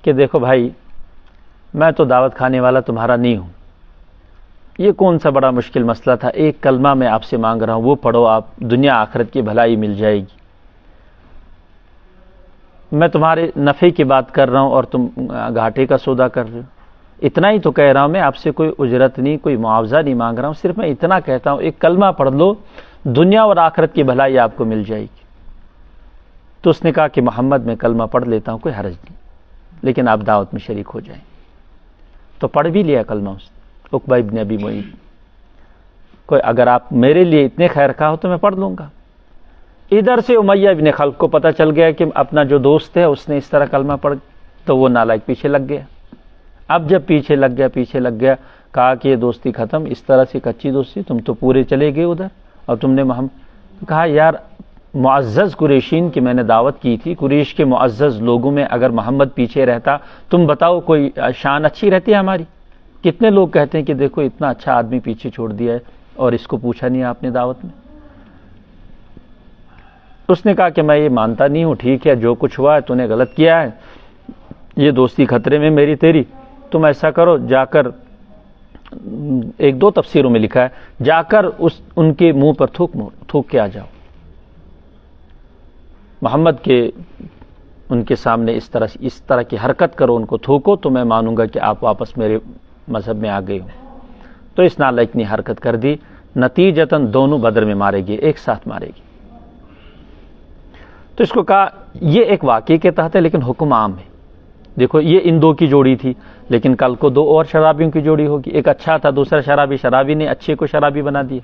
کہ دیکھو بھائی، میں تو دعوت کھانے والا تمہارا نہیں ہوں، یہ کون سا بڑا مشکل مسئلہ تھا، ایک کلمہ میں آپ سے مانگ رہا ہوں، وہ پڑھو، آپ دنیا آخرت کی بھلائی مل جائے گی۔ میں تمہارے نفع کی بات کر رہا ہوں اور تم گھاٹے کا سودا کر رہے ہو، اتنا ہی تو کہہ رہا ہوں، میں آپ سے کوئی اجرت نہیں، کوئی معاوضہ نہیں مانگ رہا ہوں، صرف میں اتنا کہتا ہوں ایک کلمہ پڑھ لو، دنیا اور آخرت کی بھلائی آپ کو مل جائے گی۔ تو اس نے کہا کہ محمد میں کلمہ پڑھ لیتا ہوں، کوئی حرج نہیں، لیکن آپ دعوت میں شریک ہو جائیں۔ تو پڑھ بھی لیا کلمہ اس نے، عقبہ ابن ابی معیط، کوئی اگر آپ میرے لیے اتنے خیر خواہ ہو تو میں پڑھ لوں گا۔ ادھر سے امیہ ابن خلف کو پتہ چل گیا کہ اپنا جو دوست ہے اس نے اس طرح کلمہ پڑھ، تو وہ نالائق پیچھے لگ گیا۔ اب جب پیچھے لگ گیا کہا کہ یہ دوستی ختم، اس طرح سے کچی دوستی، تم تو پورے چلے گئے ادھر، اور تم نے کہا یار معزز قریشین کی میں نے دعوت کی تھی، قریش کے معزز لوگوں میں اگر محمد پیچھے رہتا، تم بتاؤ کوئی شان اچھی رہتی ہے ہماری؟ کتنے لوگ کہتے ہیں کہ دیکھو اتنا اچھا آدمی پیچھے چھوڑ دیا ہے اور اس کو پوچھا نہیں آپ نے دعوت میں۔ اس نے کہا کہ میں یہ مانتا نہیں ہوں، ٹھیک ہے جو کچھ ہوا ہے تو نے غلط کیا ہے، یہ دوستی خطرے میں میری تیری، تم ایسا کرو جا کر، ایک دو تفسیروں میں لکھا ہے جا کر ان کے منہ پر تھوک کے آ جاؤ، محمد کے ان کے سامنے اس طرح کی حرکت کرو، ان کو تھوکو تو میں مانوں گا کہ آپ واپس میرے مذہب میں آ گئے ہوں۔ تو اس نالائق نے حرکت کر دی، نتیجتاً دونوں بدر میں مارے گئے، ایک ساتھ مارے گئے۔ تو اس کو کہا یہ ایک واقعے کے تحت ہے لیکن حکم عام ہے۔ دیکھو یہ ان دو کی جوڑی تھی، لیکن کل کو دو اور شرابیوں کی جوڑی ہوگی، ایک اچھا تھا دوسرا شرابی نے اچھے کو شرابی بنا دیا،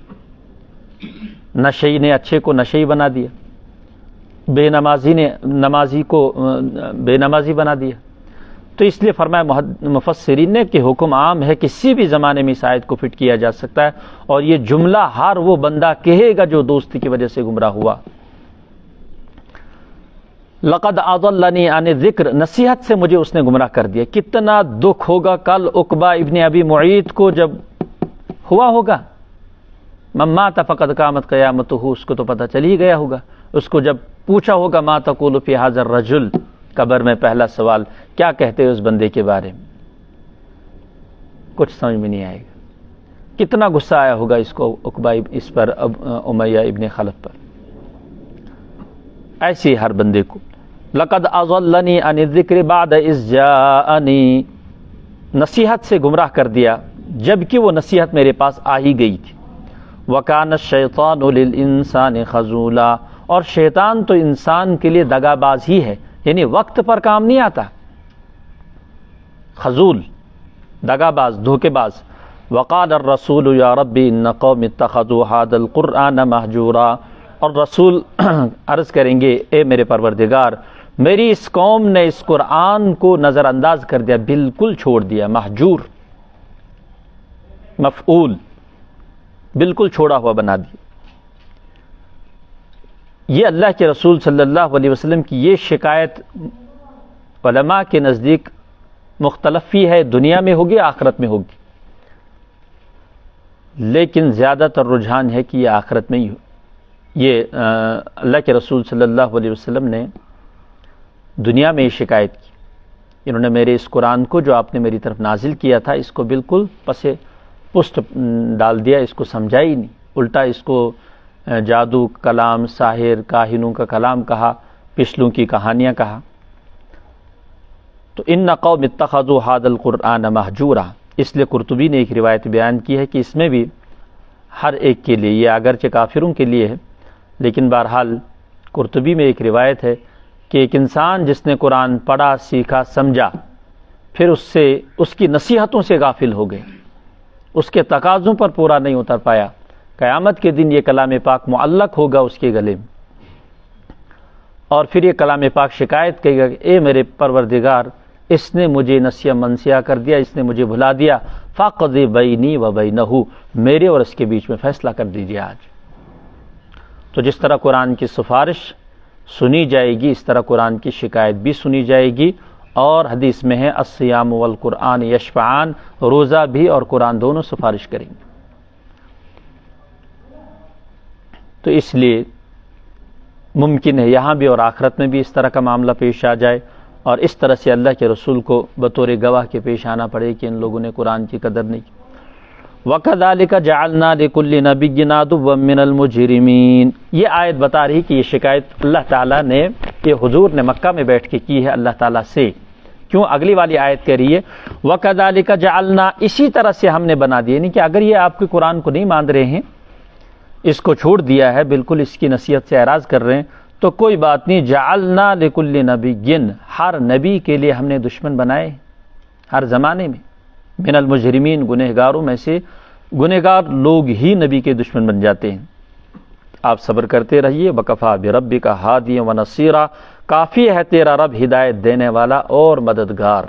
نشئی نے اچھے کو نشئی بنا دیا، بے نمازی نے نمازی کو بے نمازی بنا دیا۔ تو اس لیے فرمایا مفسرین نے کہ حکم عام ہے، کسی بھی زمانے میں اس آیت کو فٹ کیا جا سکتا ہے، اور یہ جملہ ہر وہ بندہ کہے گا جو دوستی کی وجہ سے گمراہ ہوا۔ لقد اضلنی عن الذکر، نصیحت سے مجھے اس نے گمراہ کر دیا۔ کتنا دکھ ہوگا کل عقبہ ابن ابی معیط کو جب ہوا ہوگا، من مات فقد قامت قیامتہ، اس کو تو پتہ چل ہی گیا ہوگا، اس کو جب پوچھا ہوگا ما تقول فی ھذا الرجل، قبر میں پہلا سوال کیا کہتے اس بندے کے بارے میں، کچھ سمجھ میں نہیں آئے گا۔ کتنا غصہ آیا ہوگا اس کو عقبہ اس پر، امیہ ابن خلف پر۔ ایسے ہر بندے کو لقد اضلنی عن الذکر بعد اذ جاءنی، نصیحت سے گمراہ کر دیا جبکہ وہ نصیحت میرے پاس آ ہی گئی تھی۔ وکان الشیطان للانسان خذولا، اور شیطان تو انسان کے لیے دغا باز ہی ہے، یعنی وقت پر کام نہیں آتا، خذول، دغا باز، دھوکے باز۔ وقال الرسول یا ربی ان قوم اتخذوا هذا القرآن مہجورا، اور رسول عرض کریں گے اے میرے پروردگار، میری اس قوم نے اس قرآن کو نظر انداز کر دیا، بالکل چھوڑ دیا، مہجور مفعول، بالکل چھوڑا ہوا بنا دیا۔ یہ اللہ کے رسول صلی اللہ علیہ وسلم کی یہ شکایت علماء کے نزدیک مختلف ہی ہے، دنیا میں ہوگی آخرت میں ہوگی، لیکن زیادہ تر رجحان ہے کہ یہ آخرت میں ہی یہ اللہ کے رسول صلی اللہ علیہ وسلم نے دنیا میں یہ شکایت کی، انہوں نے میرے اس قرآن کو جو آپ نے میری طرف نازل کیا تھا اس کو بالکل پس پشت ڈال دیا، اس کو سمجھا ہی نہیں، الٹا اس کو جادو کلام، ساحر کاہنوں کا کلام کہا، پچھلوں کی کہانیاں کہا۔ تو ان قوم اتخذوا ھذا القرآن مہجورا، اس لیے قرطبی نے ایک روایت بیان کی ہے کہ اس میں بھی ہر ایک کے لیے، یہ اگرچہ کافروں کے لیے ہے لیکن بہرحال قرطبی میں ایک روایت ہے کہ ایک انسان جس نے قرآن پڑھا، سیکھا، سمجھا، پھر اس کی نصیحتوں سے غافل ہو گئے، اس کے تقاضوں پر پورا نہیں اتر پایا، قیامت کے دن یہ کلام پاک معلق ہوگا اس کے گلے میں، اور پھر یہ کلام پاک شکایت کرے گا کہ اے میرے پروردگار، اس نے مجھے نسیہ منسیہ کر دیا، اس نے مجھے بھلا دیا، فاقضِ بینی و بینہ، میرے اور اس کے بیچ میں فیصلہ کر دیجیے آج۔ تو جس طرح قرآن کی سفارش سنی جائے گی اس طرح قرآن کی شکایت بھی سنی جائے گی، اور حدیث میں ہے الصیام والقرآن یشفعان، روزہ بھی اور قرآن دونوں سفارش کریں گے۔ تو اس لیے ممکن ہے یہاں بھی اور آخرت میں بھی اس طرح کا معاملہ پیش آ جائے، اور اس طرح سے اللہ کے رسول کو بطور گواہ کے پیش آنا پڑے کہ ان لوگوں نے قرآن کی قدر نہیں کی۔ وَكَذَلِكَ جَعَلْنَا لِكُلِّ نَبِيٍّ عَدُوًّا مِّنَ الْمُجْرِمِينَ، یہ آیت بتا رہی کہ یہ شکایت اللہ تعالیٰ نے، یہ حضور نے مکہ میں بیٹھ کے کی ہے اللہ تعالیٰ سے۔ کیوں؟ اگلی والی آیت کہہ رہی ہے وَكَذَلِكَ جَعَلْنَا، اسی طرح سے ہم نے بنا دیا، یعنی کہ اگر یہ آپ کے قرآن کو نہیں مان رہے ہیں، اس کو چھوڑ دیا ہے، بالکل اس کی نصیحت سے اعراض کر رہے ہیں، تو کوئی بات نہیں، جعلنا لکل نبی، ہر نبی کے لیے ہم نے دشمن بنائے ہر زمانے میں، من المجرمین، گنہگاروں میں سے گنہگار لوگ ہی نبی کے دشمن بن جاتے ہیں۔ آپ صبر کرتے رہیے، وکفا بربک ہادیا ونصیرا، کافی ہے تیرا رب ہدایت دینے والا اور مددگار،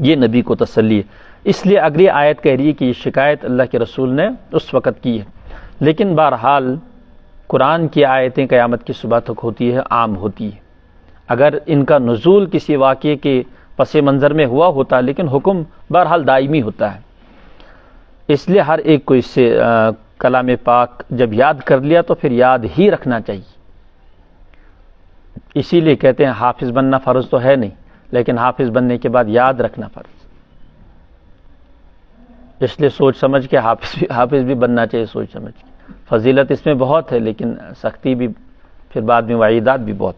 یہ نبی کو تسلی ہے۔ اس لیے اگلی آیت کہہ رہی ہے کہ یہ شکایت اللہ کے رسول نے اس وقت کی ہے، لیکن بہرحال قرآن کی آیتیں قیامت کی صبح تک ہوتی ہے، عام ہوتی ہے۔ اگر ان کا نزول کسی واقعے کے پس منظر میں ہوا ہوتا لیکن حکم بہرحال دائمی ہوتا ہے، اس لیے ہر ایک کو اس سے کلام پاک جب یاد کر لیا تو پھر یاد ہی رکھنا چاہیے۔ اسی لیے کہتے ہیں حافظ بننا فرض تو ہے نہیں، لیکن حافظ بننے کے بعد یاد رکھنا فرض، اس لیے سوچ سمجھ کے حافظ بھی بننا چاہیے، سوچ سمجھ کے۔ فضیلت اس میں بہت ہے لیکن سختی بھی، پھر بعد میں وعیدات بھی بہت۔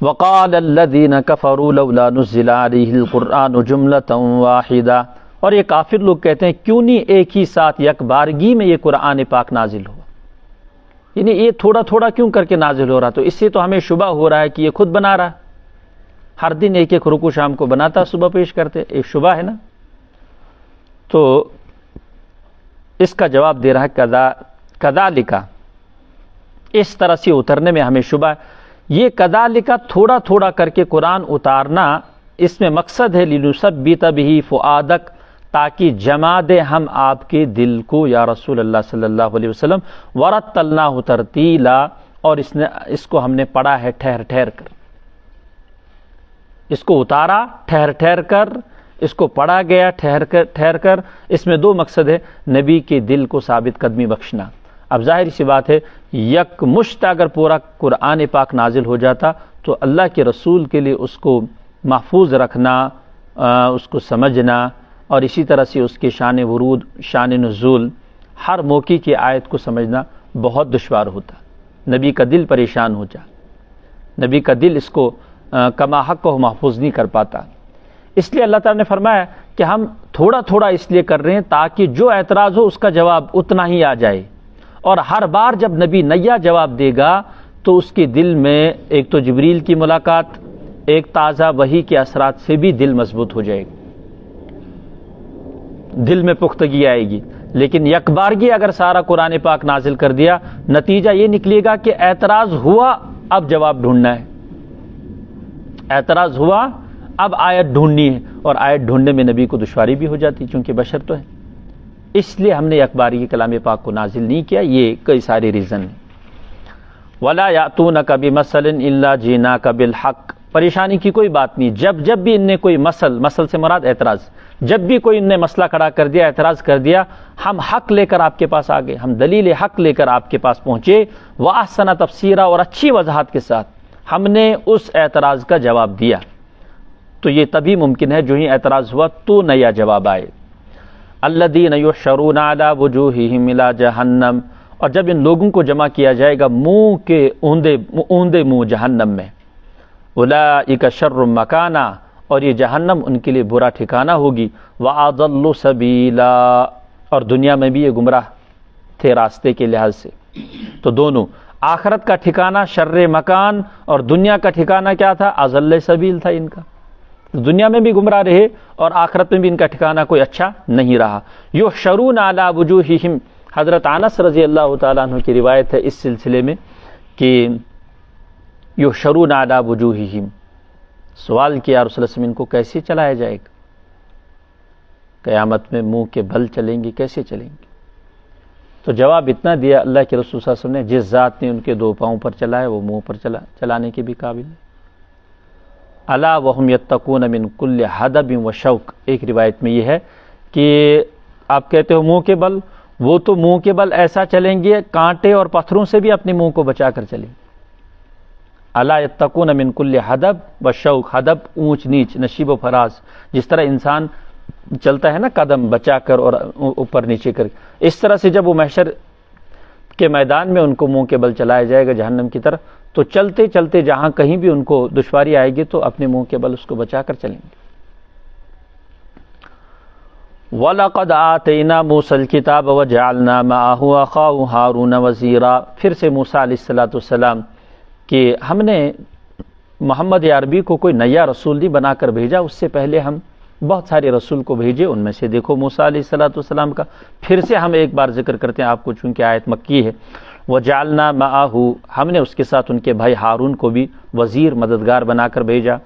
وقال الذين كفروا لولا نزل عليه القرآن جملة واحدة، اور یہ کافر لوگ کہتے ہیں کیوں نہیں ایک ہی ساتھ یک بارگی میں یہ قرآن پاک نازل ہوا، یعنی یہ تھوڑا تھوڑا کیوں کر کے نازل ہو رہا؟ تو اس سے تو ہمیں شبہ ہو رہا ہے کہ یہ خود بنا رہا، ہر دن ایک ایک رکوع شام کو بناتا، صبح پیش کرتے، ایک شبہ ہے نا۔ تو اس کا جواب دے رہا ہے کذالک، اس طرح سے اترنے میں ہمیں شبہ ہے۔ یہ کذالک تھوڑا تھوڑا کر کے قرآن اتارنا، اس میں مقصد ہے لنثبت بہ فؤادک، تاکہ جما دے ہم آپ کے دل کو یا رسول اللہ صلی اللہ علیہ وسلم، ورتلناہ ترتیلا، اور اس کو ہم نے پڑھا ہے ٹھہر ٹھہر کر، اس کو اتارا ٹھہر ٹھہر کر، اس کو پڑھا گیا ٹھہر کر۔ اس میں دو مقصد ہے، نبی کے دل کو ثابت قدمی بخشنا۔ اب ظاہر سی بات ہے یک مشت اگر پورا قرآن پاک نازل ہو جاتا تو اللہ کے رسول کے لیے اس کو محفوظ رکھنا، اس کو سمجھنا، اور اسی طرح سے اس کے شان ورود، شان نزول، ہر موقع کی آیت کو سمجھنا بہت دشوار ہوتا، نبی کا دل پریشان ہو جا، نبی کا دل اس کو کما حق کو محفوظ نہیں کر پاتا۔ اس لیے اللہ تعالیٰ نے فرمایا کہ ہم تھوڑا تھوڑا اس لیے کر رہے ہیں تاکہ جو اعتراض ہو اس کا جواب اتنا ہی آ جائے، اور ہر بار جب نبی نیا جواب دے گا تو اس کے دل میں ایک تو جبریل کی ملاقات، ایک تازہ وحی کے اثرات سے بھی دل مضبوط ہو جائے گا، دل میں پختگی آئے گی۔ لیکن یک بارگی اگر سارا قرآن پاک نازل کر دیا، نتیجہ یہ نکلے گا کہ اعتراض ہوا، اب جواب ڈھونڈنا ہے، اعتراض ہوا اب آیت ڈھونڈنی ہے، اور آیت ڈھونڈنے میں نبی کو دشواری بھی ہو جاتی چونکہ بشر تو ہے۔ اس لیے ہم نے اخباری کے کلام پاک کو نازل نہیں کیا، یہ کئی سارے ریزن ہیں۔ وَلَا يَأْتُونَكَ بِمَثَلٍ إِلَّا جِئْنَاكَ بِالْحَقِّ، پریشانی کی کوئی بات نہیں، جب بھی ان نے کوئی مسل سے مراد اعتراض، جب بھی کوئی ان نے مسئلہ کھڑا کر دیا، اعتراض کر دیا، ہم حق لے کر آپ کے پاس آ گئے، ہم دلیل حق لے کر آپ کے پاس پہنچے، وَأَحْسَنَ تَفْسِيرًا، اور اچھی وضاحت کے ساتھ ہم نے اس اعتراض کا جواب دیا۔ تو یہ تبھی ممکن ہے جو ہی اعتراض ہوا تو نیا جواب آئے۔ الذین یحشرون علی وجوہہم الی جہنم، اور جب ان لوگوں کو جمع کیا جائے گا منہ کے اوندے منہ جہنم میں، اولئک شر مکانا، اور یہ جہنم ان کے لیے برا ٹھکانہ ہوگی، واضل سبیلا، اور دنیا میں بھی یہ گمراہ تھے راستے کے لحاظ سے۔ تو دونوں، آخرت کا ٹھکانہ شر مکان اور دنیا کا ٹھکانہ کیا تھا؟ اضل سبیل تھا ان کا، دنیا میں بھی گمراہ رہے اور آخرت میں بھی ان کا ٹھکانہ کوئی اچھا نہیں رہا۔ یحشرون علی وجوہہم، حضرت انس رضی اللہ تعالیٰ عنہ کی روایت ہے اس سلسلے میں کہ یحشرون علی وجوہہم، سوال کیا رسول اللہ علیہ وسلم ان کو کیسے چلایا جائے گا؟ قیامت میں منہ کے بل چلیں گے، کیسے چلیں گے؟ تو جواب اتنا دیا اللہ کے رسول صلی اللہ علیہ وسلم نے، جس ذات نے ان کے دو پاؤں پر چلائے وہ منہ پر چلانے کے بھی قابل ہے۔ الا وہم یتقون من کل حدب و شوک، ایک روایت میں یہ ہے کہ آپ کہتے ہو منہ کے بل، وہ تو منہ کے بل ایسا چلیں گے کانٹے اور پتھروں سے بھی اپنے منہ کو بچا کر چلیں گے۔ الا یتقون من کل حدب و شوک، حدب اونچ نیچ، نشیب و فراز، جس طرح انسان چلتا ہے نا قدم بچا کر اور اوپر نیچے کر، اس طرح سے جب وہ محشر کے میدان میں ان کو منہ کے بل چلایا جائے گا جہنم کی طرف، تو چلتے چلتے جہاں کہیں بھی ان کو دشواری آئے گی تو اپنے منہ کے بل اس کو بچا کر چلیں گے۔ وَلَقَدْ آتَيْنَا مُوسَى الْكِتَابَ وَجَعَلْنَا مَعَهُ أَخَاهُ هَارُونَ وَزِيرًا، پھر سے موسیٰ علیہ السلام کہ ہم نے محمد عربی کو کوئی نیا رسول نہیں بنا کر بھیجا، اس سے پہلے ہم بہت سارے رسول کو بھیجے، ان میں سے دیکھو موسیٰ علیہ السلام کا پھر سے ہم ایک بار ذکر کرتے ہیں آپ کو، چونکہ آیت مکی ہے۔ وَجَعَلْنَا مَعَهُ، ہم نے اس کے ساتھ ان کے بھائی ہارون کو بھی وزیر مددگار بنا کر بھیجا۔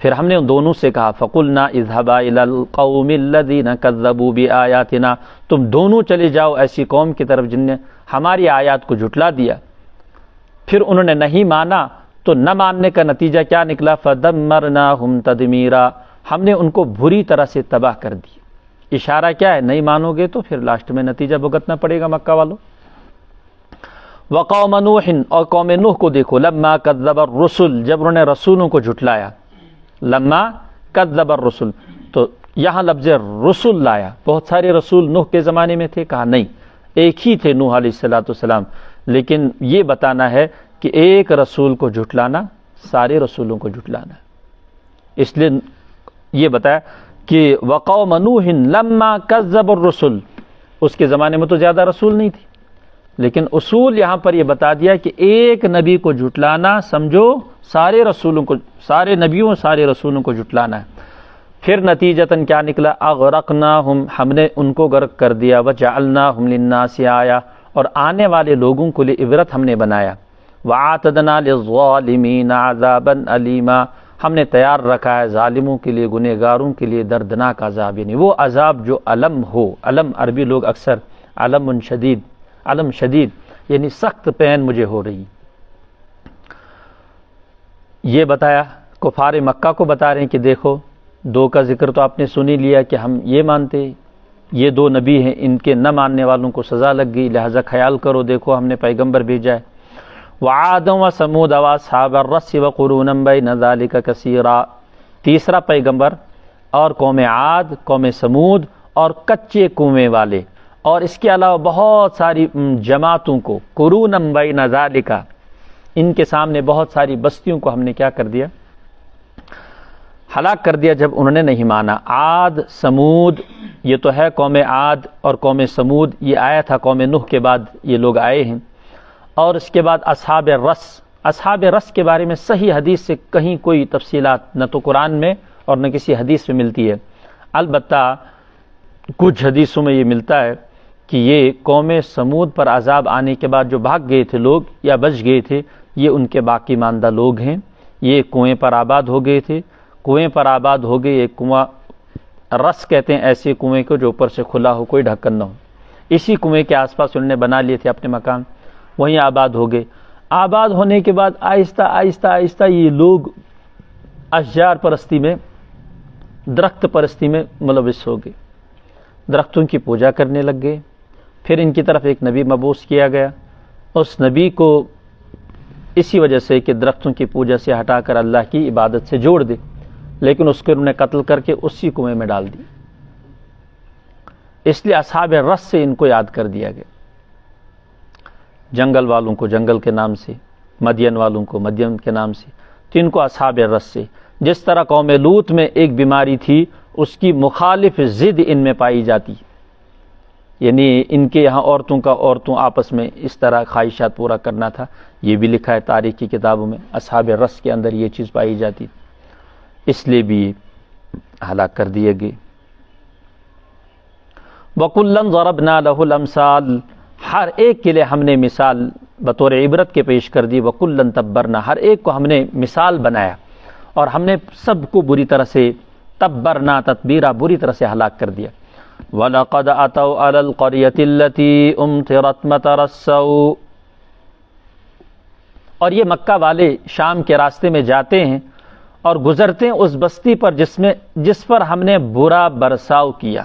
پھر ہم نے ان دونوں سے کہا فَقُلْنَا اذْهَبَا إِلَى الْقَوْمِ الَّذِينَ كَذَّبُوا بِآيَاتِنَا، تم دونوں چلے جاؤ ایسی قوم کی طرف جن نے ہماری آیات کو جھٹلا دیا۔ پھر انہوں نے نہیں مانا تو نہ ماننے کا نتیجہ کیا نکلا؟ فَدَمَّرْنَاهُمْ تَدْمِيرًا، ہم نے ان کو بری طرح سے تباہ کر دی۔ اشارہ کیا ہے؟ نہیں مانو گے تو پھر لاسٹ میں نتیجہ بھگتنا پڑے گا مکہ والوں۔ وقوم نوح، اور قوم نوح کو دیکھو، لما کذب الرسل، جب انہوں نے رسولوں کو جھٹلایا، لما کذب الرسل، تو یہاں لفظ رسول لایا، بہت سارے رسول نوح کے زمانے میں تھے، کہا نہیں ایک ہی تھے نوح علیہ السلام، لیکن یہ بتانا ہے کہ ایک رسول کو جھٹلانا سارے رسولوں کو جھٹلانا، اس لیے یہ بتایا کہ وقوم نوح لما کذب الرسل، اس کے زمانے میں تو زیادہ رسول نہیں تھے، لیکن اصول یہاں پر یہ بتا دیا کہ ایک نبی کو جھٹلانا سمجھو سارے رسولوں کو، سارے نبیوں سارے رسولوں کو جھٹلانا ہے۔ پھر نتیجتاً کیا نکلا؟ اغرقناہم، ہم نے ان کو غرق کر دیا، وجعلناہم للناس آیہ، اور آنے والے لوگوں کے لیے عبرت ہم نے بنایا، وَعَاتَدْنَا لِلظَّالِمِينَ عَذَابًا عَلِيمًا، ہم نے تیار رکھا ہے ظالموں کے لیے، گنہگاروں کے لیے دردناک عذاب، یعنی وہ عذاب جو علم ہو، علم عربی لوگ اکثر علم شدید، علم شدید یعنی سخت پین مجھے ہو رہی، یہ بتایا۔ کفار مکہ کو بتا رہے ہیں کہ دیکھو دو کا ذکر تو آپ نے سنی لیا کہ ہم یہ مانتے یہ دو نبی ہیں، ان کے نہ ماننے والوں کو سزا لگ گئی، لہذا خیال کرو دیکھو ہم نے پیغمبر بھیجا ہے۔ وعاد وثمود واصحاب الرس وقرونا بین ذلک کثیرا، تیسرا پیغمبر اور قوم عاد، قوم سمود اور کچے کنویں والے، اور اس کے علاوہ بہت ساری جماعتوں کو، قرونا بین ذلک، ان کے سامنے بہت ساری بستیوں کو ہم نے کیا کر دیا؟ ہلاک کر دیا جب انہوں نے نہیں مانا۔ عاد سمود، یہ تو ہے قوم عاد اور قوم سمود، یہ آیا تھا قوم نوح کے بعد یہ لوگ آئے ہیں۔ اور اس کے بعد اصحاب رس، اصحاب رس کے بارے میں صحیح حدیث سے کہیں کوئی تفصیلات نہ تو قرآن میں اور نہ کسی حدیث میں ملتی ہے، البتہ کچھ حدیثوں میں یہ ملتا ہے کہ یہ قوم سمود پر عذاب آنے کے بعد جو بھاگ گئے تھے لوگ یا بچ گئے تھے، یہ ان کے باقی ماندہ لوگ ہیں، یہ کنویں پر آباد ہو گئے تھے، کنویں پر آباد ہو گئے۔ ایک کنواں رس کہتے ہیں ایسے کنویں کو جو اوپر سے کھلا ہو، کوئی ڈھکن نہ ہو، اسی کنویں کے آس پاس انہوں نے بنا لیے تھے اپنے مکان، وہیں آباد ہو گئے۔ آباد ہونے کے بعد آہستہ آہستہ آہستہ یہ لوگ اشجار پرستی میں، درخت پرستی میں ملوث ہو گئے، درختوں کی پوجا کرنے لگ گئے. پھر ان کی طرف ایک نبی مبعوث کیا گیا، اس نبی کو اسی وجہ سے کہ درختوں کی پوجا سے ہٹا کر اللہ کی عبادت سے جوڑ دے، لیکن اس کو انہوں نے قتل کر کے اسی کنویں میں ڈال دی. اس لیے اصحاب رس سے ان کو یاد کر دیا گیا. جنگل والوں کو جنگل کے نام سے، مدین والوں کو مدین کے نام سے، تو ان کو اصحاب رس سے. جس طرح قوم لوط میں ایک بیماری تھی، اس کی مخالف ضد ان میں پائی جاتی، یعنی ان کے یہاں عورتوں آپس میں اس طرح خواہشات پورا کرنا تھا. یہ بھی لکھا ہے تاریخ کی کتابوں میں، اصحاب رس کے اندر یہ چیز پائی جاتی، اس لیے بھی ہلاک کر دیے گئے. وَكُلًّا ضَرَبْنَا لَهُ الْأَمْثَالَ، ہر ایک کے لیے ہم نے مثال بطور عبرت کے پیش کر دی. وَكُلًّا تَبَّرْنَا، ہر ایک کو ہم نے مثال بنایا، اور ہم نے سب کو بری طرح سے تبرنا تتبیرا بری طرح سے ہلاک کر دیا. وَلَقَدْ أَتَوْا عَلَى الْقَرْيَةِ الَّتِي أُمْطِرَتْ مَطَرَ السَّوْءِ، اور یہ مکہ والے شام کے راستے میں جاتے ہیں اور گزرتے ہیں اس بستی پر جس پر ہم نے برا برساؤ کیا.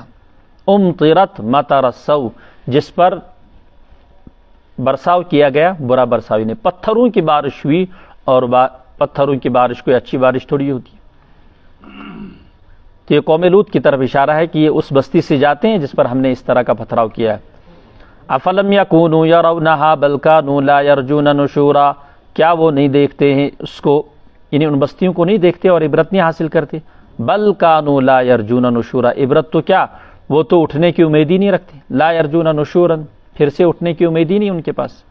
امطرت مطر السوء، جس پر برساؤ کیا گیا برا برساؤ، یعنی پتھروں کی بارش ہوئی، اور پتھروں کی بارش کوئی اچھی بارش تھوڑی ہوتی. تو یہ قوم لوط کی طرف اشارہ ہے کہ یہ اس بستی سے جاتے ہیں جس پر ہم نے اس طرح کا پتھراؤ کیا ہے. افلم یکونوا یرونہا بل کانوا لا یرجون نشورا، کیا وہ نہیں دیکھتے ہیں اس کو، یعنی ان بستیوں کو نہیں دیکھتے اور عبرت نہیں حاصل کرتے. بل کانوا لا یرجون نشورا، عبرت تو کیا، وہ تو اٹھنے کی امید ہی نہیں رکھتے. لا یرجون نشورا، پھر سے اٹھنے کی امید ہی نہیں ان کے پاس.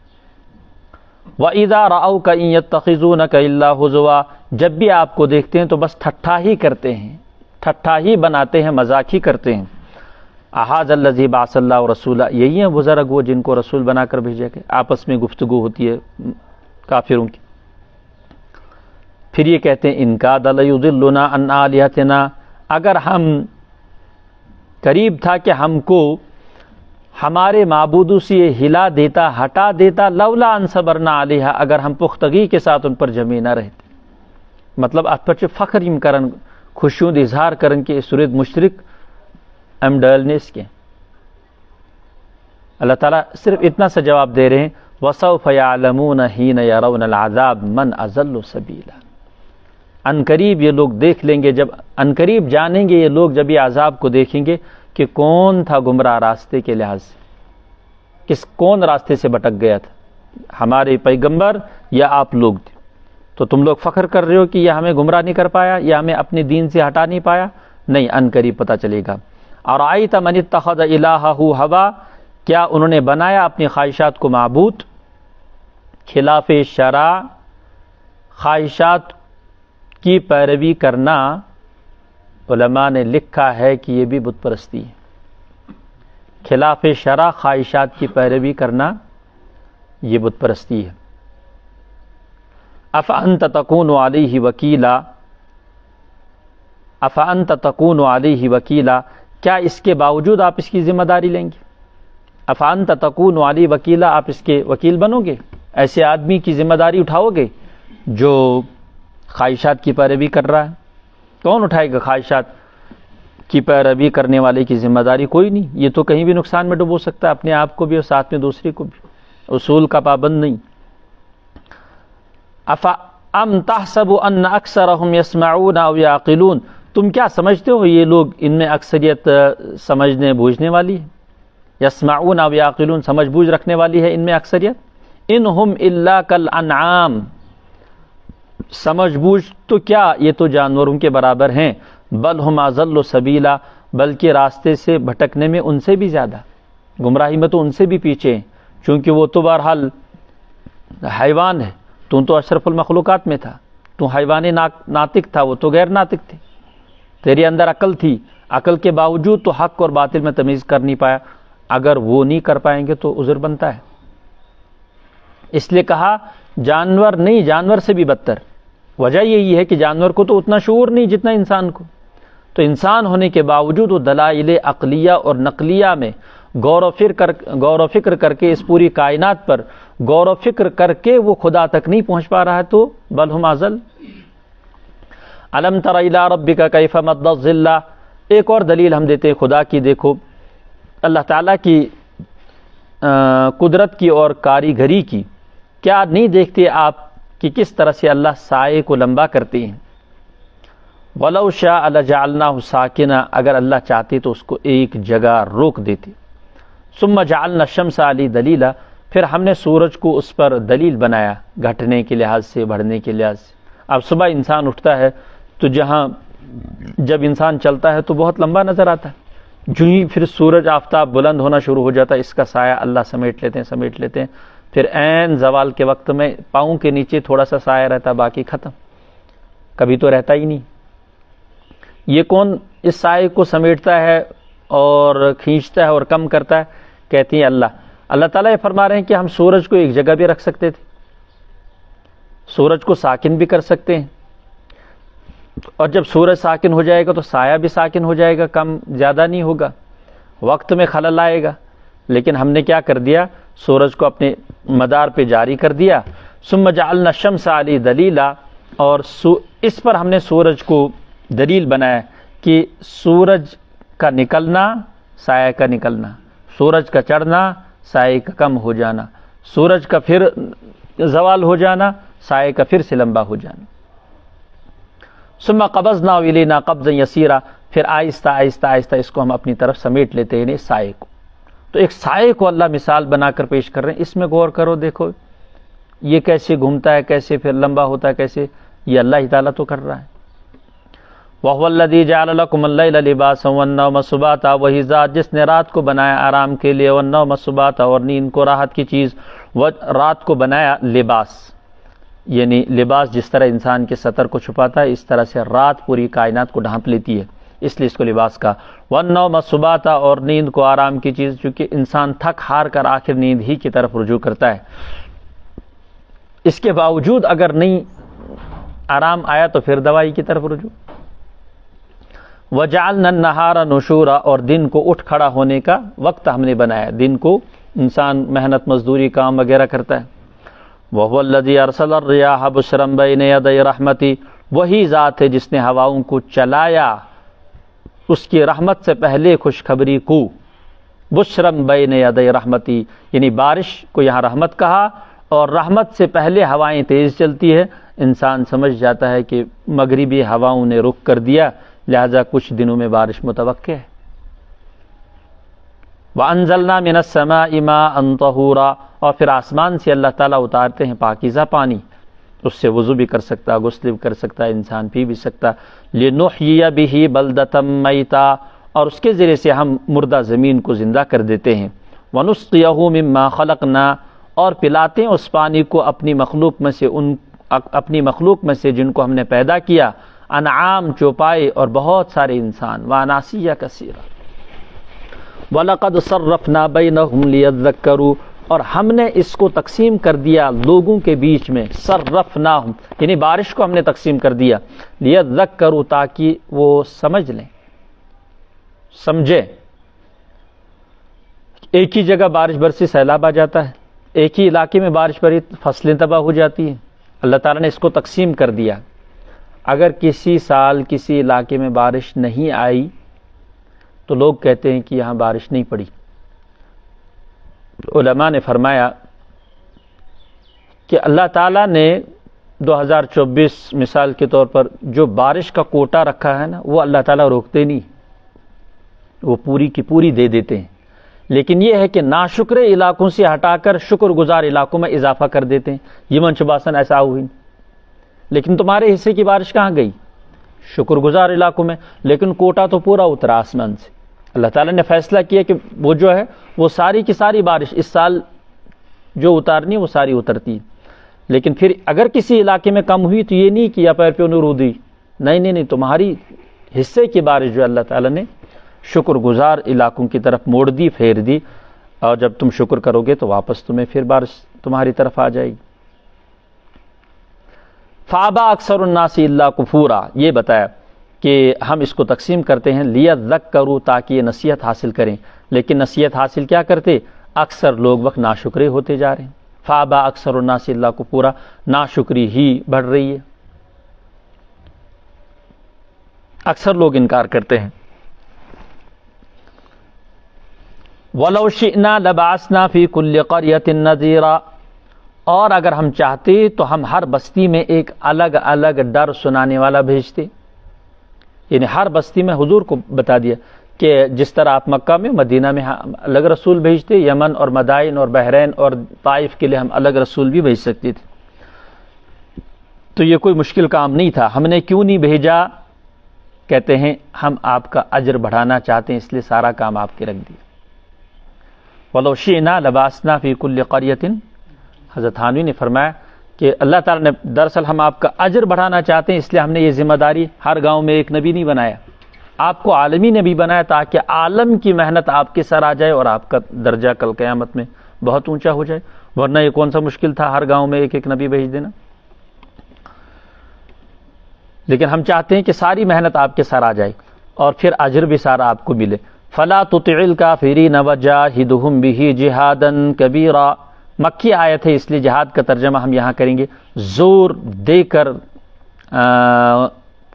وَإِذَا رَأَوْكَ إِن يَتَّخِذُونَكَ إِلَّا هُزُوًا، جب بھی آپ کو دیکھتے ہیں تو بس ٹھٹھا ہی کرتے ہیں، ٹھٹھا ہی بناتے ہیں، مذاق ہی کرتے ہیں. اَهَٰذَا الَّذِي بَعَثَ اللَّهُ رَسُولًا، یہی ہیں بزرگ وہ جن کو رسول بنا کر بھیجے گئے. آپس میں گفتگو ہوتی ہے کافروں کی. پھر یہ کہتے ہیں ان کاد لیضلنا عن آلہتنا، اگر ہم قریب تھا کہ ہم کو ہمارے معبودوں سے یہ ہلا دیتا، ہٹا دیتا. لولا ان صبرنا علیہا، اگر ہم پختگی کے ساتھ ان پر جمے نہ رہتے. مطلب ات پر فخر کرن، خوشیوں اظہار کرن کہ سورت مشرک ام ڈالنیس کے. اللہ تعالیٰ صرف اتنا سا جواب دے رہے ہیں وَسَوْفَ يَعْلَمُونَ حِينَ يَرَوْنَ الْعَذَابَ مَنْ أَضَلُّ سَبِيلًا، ان قریب یہ لوگ دیکھ لیں گے، جب ان قریب جانیں گے یہ لوگ جب یہ عذاب کو دیکھیں گے کہ کون تھا گمراہ راستے کے لحاظ سے، کون راستے سے بھٹک گیا تھا، ہمارے پیغمبر یا آپ لوگ تھے. تو تم لوگ فخر کر رہے ہو کہ یہ ہمیں گمراہ نہیں کر پایا، یہ ہمیں اپنے دین سے ہٹا نہیں پایا. نہیں، ان قریب پتہ چلے گا. اور آئیت من اتخذ الہہ ہوا، کیا انہوں نے بنایا اپنی خواہشات کو معبود. خلاف شرع خواہشات کی پیروی کرنا، علماء نے لکھا ہے کہ یہ بھی بت پرستی ہے. خلاف شرع خواہشات کی پیروی کرنا یہ بت پرستی ہے. افانت تکون علیہ وکیلا، افانت تکون علیہ وکیلا، کیا اس کے باوجود آپ اس کی ذمہ داری لیں گے. افانت تکون علیہ وکیلا، آپ اس کے وکیل بنو گے، ایسے آدمی کی ذمہ داری اٹھاؤ گے جو خواہشات کی پیروی کر رہا ہے. کون اٹھائے گا خواہشات کی پیروی کرنے والے کی ذمہ داری؟ کوئی نہیں. یہ تو کہیں بھی نقصان میں ڈبو سکتا ہے، اپنے آپ کو بھی اور ساتھ میں دوسرے کو بھی. اصول کا پابند نہیں. ام تحسب ان اکثرهم يسمعون او يعقلون، تم کیا سمجھتے ہو یہ لوگ ان میں اکثریت سمجھنے بوجھنے والی ہے. یسمعون او يعقلون، سمجھ بوجھ رکھنے والی ہے ان میں اکثریت. انہم الا کالانعام، سمجھ بوجھ تو کیا، یہ تو جانوروں کے برابر ہیں. بل ہم اضل سبیلا، بلکہ راستے سے بھٹکنے میں ان سے بھی زیادہ، گمراہی میں تو ان سے بھی پیچھے ہیں، چونکہ وہ تو بہرحال حیوان ہے. تو اشرف المخلوقات میں تھا، تو حیوان ناطق تھا، وہ تو غیر ناطق تھے. تیرے اندر عقل تھی، عقل کے باوجود تو حق اور باطل میں تمیز کر نہیں پایا. اگر وہ نہیں کر پائیں گے تو عذر بنتا ہے. اس لیے کہا جانور نہیں، جانور سے بھی بدتر. وجہ یہی ہے کہ جانور کو تو اتنا شعور نہیں جتنا انسان کو. تو انسان ہونے کے باوجود وہ دلائل عقلیہ اور نقلیہ میں غور و فکر کر کے اس پوری کائنات پر غور و فکر کر کے وہ خدا تک نہیں پہنچ پا رہا ہے. تو بل ہم اضل. الم تر الی ربک کیف مد الظل، ایک اور دلیل ہم دیتے ہیں خدا کی. دیکھو اللہ تعالیٰ کی قدرت کی اور کاریگری کی، کیا نہیں دیکھتے آپ کہ کس طرح سے اللہ سائے کو لمبا کرتے ہیں؟ وَلَوْ شَاءَ لَجَعَلْنَاهُ سَاكِنًا، اگر اللہ چاہتے تو اس کو ایک جگہ روک دیتے۔ ثُمَّ جَعَلْنَا الشَّمْسَ عَلَيْهِ دَلِيلًا، پھر ہم نے سورج کو اس پر دلیل بنایا، گھٹنے کے لحاظ سے، بڑھنے کے لحاظ سے۔ اب صبح انسان اٹھتا ہے تو جب انسان چلتا ہے تو بہت لمبا نظر آتا ہے، جو ہی پھر سورج آفتاب بلند ہونا شروع ہو جاتا ہے، اس کا سایہ اللہ سمیٹ لیتے ہیں، پھر عین زوال کے وقت میں پاؤں کے نیچے تھوڑا سا سایہ رہتا، باقی ختم، کبھی تو رہتا ہی نہیں۔ یہ کون اس سائے کو سمیٹتا ہے اور کھینچتا ہے اور کم کرتا ہے؟ کہتی ہیں اللہ تعالیٰ یہ فرما رہے ہیں کہ ہم سورج کو ایک جگہ بھی رکھ سکتے تھے، سورج کو ساکن بھی کر سکتے ہیں، اور جب سورج ساکن ہو جائے گا تو سایہ بھی ساکن ہو جائے گا، کم زیادہ نہیں ہوگا، وقت میں خلل آئے گا، لیکن ہم نے کیا کر دیا؟ سورج کو اپنے مدار پہ جاری کر دیا۔ ثم جعلنا الشمس علیہ دلیلا، اور اس پر ہم نے سورج کو دلیل بنایا کہ سورج کا نکلنا، سایہ کا نکلنا، سورج کا چڑھنا، سایہ کا کم ہو جانا، سورج کا پھر زوال ہو جانا، سایہ کا پھر سے لمبا ہو جانا۔ ثم قبضنا الینا قبضا یسیرا، پھر آہستہ آہستہ اس کو ہم اپنی طرف سمیٹ لیتے ہیں، سائے کو۔ تو ایک سائے کو اللہ مثال بنا کر پیش کر رہے ہیں، اس میں غور کرو، دیکھو یہ کیسے گھومتا ہے، کیسے پھر لمبا ہوتا ہے، کیسے، یہ اللہ تعالیٰ تو کر رہا ہے۔ وَهُوَ الَّذِي جَعَلَ لَكُمُ اللَّيْلَ لِبَاسًا وَالنَّوْمَ سُبَاتًا، وہی ذات جس نے رات کو بنایا آرام کے لیے، وَالنَّوْمَ سُبَاتًا، اور نیند کو راحت کی چیز، رات کو بنایا لباس، یعنی لباس جس طرح انسان کے سطر کو چھپاتا ہے، اس طرح سے رات پوری کائنات کو ڈھانپ لیتی ہے، اس لیے اس کو لباس کا۔ وَالنَّوْمَ سُبَاتًا، اور نیند کو آرام کی چیز، چونکہ انسان تھک ہار کر آخر نیند ہی کی طرف رجوع کرتا ہے، اس کے باوجود اگر نہیں آرام آیا تو پھر دوائی کی طرف رجوع۔ وَجَعَلْنَا النَّهَارَ نُشُورًا، اور دن کو اٹھ کھڑا ہونے کا وقت ہم نے بنایا، دن کو انسان محنت مزدوری کام وغیرہ کرتا ہے۔ وَهُوَ الَّذِي أَرْسَلَ الرِّيَاحَ بُشْرًا بَيْنَ يَدَيْ رَحْمَتِهِ، وہی ذات ہے جس نے ہواؤں کو چلایا اس کی رحمت سے پہلے خوشخبری کو، بُشْرًا بَيْنَ يَدَيْ رَحْمَتِهِ، یعنی بارش کو یہاں رحمت کہا، اور رحمت سے پہلے ہوائیں تیز چلتی ہے، انسان سمجھ جاتا ہے کہ مغربی ہواؤں نے رخ کر دیا، لہذا کچھ دنوں میں بارش متوقع ہے۔ وَأَنزَلْنَا مِنَ السَّمَاءِ مَاءً طَهُورًا، اور پھر آسمان سے اللہ تعالیٰ اتارتے ہیں پاکیزہ پانی، اس سے وضو بھی کر سکتا، غسل بھی کر سکتا، انسان پی بھی سکتا۔ لِنُحْيِيَ بِهِ بَلْدَةً مَيْتًا، اور اس کے ذریعے سے ہم مردہ زمین کو زندہ کر دیتے ہیں۔ وَنُسْقِيَهُ مِمَّا خَلَقْنَا، اور پلاتے ہیں اس پانی کو اپنی مخلوق میں سے جن کو ہم نے پیدا کیا، انعام، چوپائے اور بہت سارے انسان، وَأَنَاسِيَّ كَثِيرًا، وَلَقَدْ صَرَّفْنَا بَيْنَهُمْ لِيَذَّكَّرُوا، اور ہم نے اس کو تقسیم کر دیا لوگوں کے بیچ میں، صرفناہم یعنی بارش کو ہم نے تقسیم کر دیا، لیذکروا تاکہ وہ سمجھ لیں، سمجھے۔ ایک ہی جگہ بارش برسی سیلاب آ جاتا ہے، ایک ہی علاقے میں بارش پڑی فصلیں تباہ ہو جاتی ہیں، اللہ تعالیٰ نے اس کو تقسیم کر دیا۔ اگر کسی سال کسی علاقے میں بارش نہیں آئی تو لوگ کہتے ہیں کہ یہاں بارش نہیں پڑی۔ علماء نے فرمایا کہ اللہ تعالیٰ نے 2024 مثال کے طور پر جو بارش کا کوٹا رکھا ہے نا، وہ اللہ تعالیٰ روکتے نہیں، وہ پوری کی پوری دے دیتے ہیں، لیکن یہ ہے کہ ناشکر علاقوں سے ہٹا کر شکر گزار علاقوں میں اضافہ کر دیتے ہیں۔ یہ منچباسن ایسا ہوئی، لیکن تمہارے حصے کی بارش کہاں گئی؟ شکر گزار علاقوں میں، لیکن کوٹا تو پورا اترا آسمان سے۔ اللہ تعالیٰ نے فیصلہ کیا کہ وہ جو ہے وہ ساری کی ساری بارش اس سال جو اتارنی وہ ساری اترتی، لیکن پھر اگر کسی علاقے میں کم ہوئی تو یہ نہیں کیا پیر پہ رو دی، نہیں، تمہاری حصے کی بارش جو اللہ تعالیٰ نے شکر گزار علاقوں کی طرف موڑ دی، پھیر دی، اور جب تم شکر کرو گے تو واپس تمہیں پھر بارش تمہاری طرف آ جائے گی۔ فَأَبَىٰ أَكْثَرُ النَّاسِ إِلَّا كُفُورًا، یہ بتایا کہ ہم اس کو تقسیم کرتے ہیں لِيَذَّكَّرُوا تاکہ یہ نصیحت حاصل کریں، لیکن نصیحت حاصل کیا کرتے؟ اکثر لوگ وقت ناشکرے ہوتے جا رہے ہیں۔ فَأَبَىٰ أَكْثَرُ النَّاسِ إِلَّا كُفُورًا، ناشکری ہی بڑھ رہی ہے، اکثر لوگ انکار کرتے ہیں۔ وَلَوْ شِئْنَا لَبَعَثْنَا فِي كُلِّ قَرْيَةٍ نَذِيرًا، اور اگر ہم چاہتے تو ہم ہر بستی میں ایک الگ الگ ڈر سنانے والا بھیجتے. یعنی ہر بستی میں حضور کو بتا دیا کہ جس طرح آپ مکہ میں مدینہ میں الگ رسول بھیجتے، یمن اور مدائن اور بحرین اور طائف کے لیے ہم الگ رسول بھی بھیج سکتے تھے. تو یہ کوئی مشکل کام نہیں تھا. ہم نے کیوں نہیں بھیجا؟ کہتے ہیں ہم آپ کا اجر بڑھانا چاہتے ہیں، اس لیے سارا کام آپ کے رکھ دیا. وَلَوْ شِئْنَا لَبَعَثْنَا فِي كُلِّ قَرْيَةٍ، حضرت تھانوی نے فرمایا کہ اللہ تعالیٰ نے دراصل ہم آپ کا اجر بڑھانا چاہتے ہیں، اس لیے ہم نے یہ ذمہ داری ہر گاؤں میں ایک نبی نہیں بنایا، آپ کو عالمی نبی بنایا تاکہ عالم کی محنت آپ کے سر آ جائے اور آپ کا درجہ کل قیامت میں بہت اونچا ہو جائے. ورنہ یہ کون سا مشکل تھا ہر گاؤں میں ایک ایک نبی بھیج دینا. لیکن ہم چاہتے ہیں کہ ساری محنت آپ کے سر آ جائے اور پھر اجر بھی سارا آپ کو ملے. فَلَا تُطِعِ الْكَافِرِينَ وَجَاهِدْهُمْ بِهِ جِهَادًا كَبِيرًا، مکی آیت ہے اس لیے جہاد کا ترجمہ ہم یہاں کریں گے زور دے کر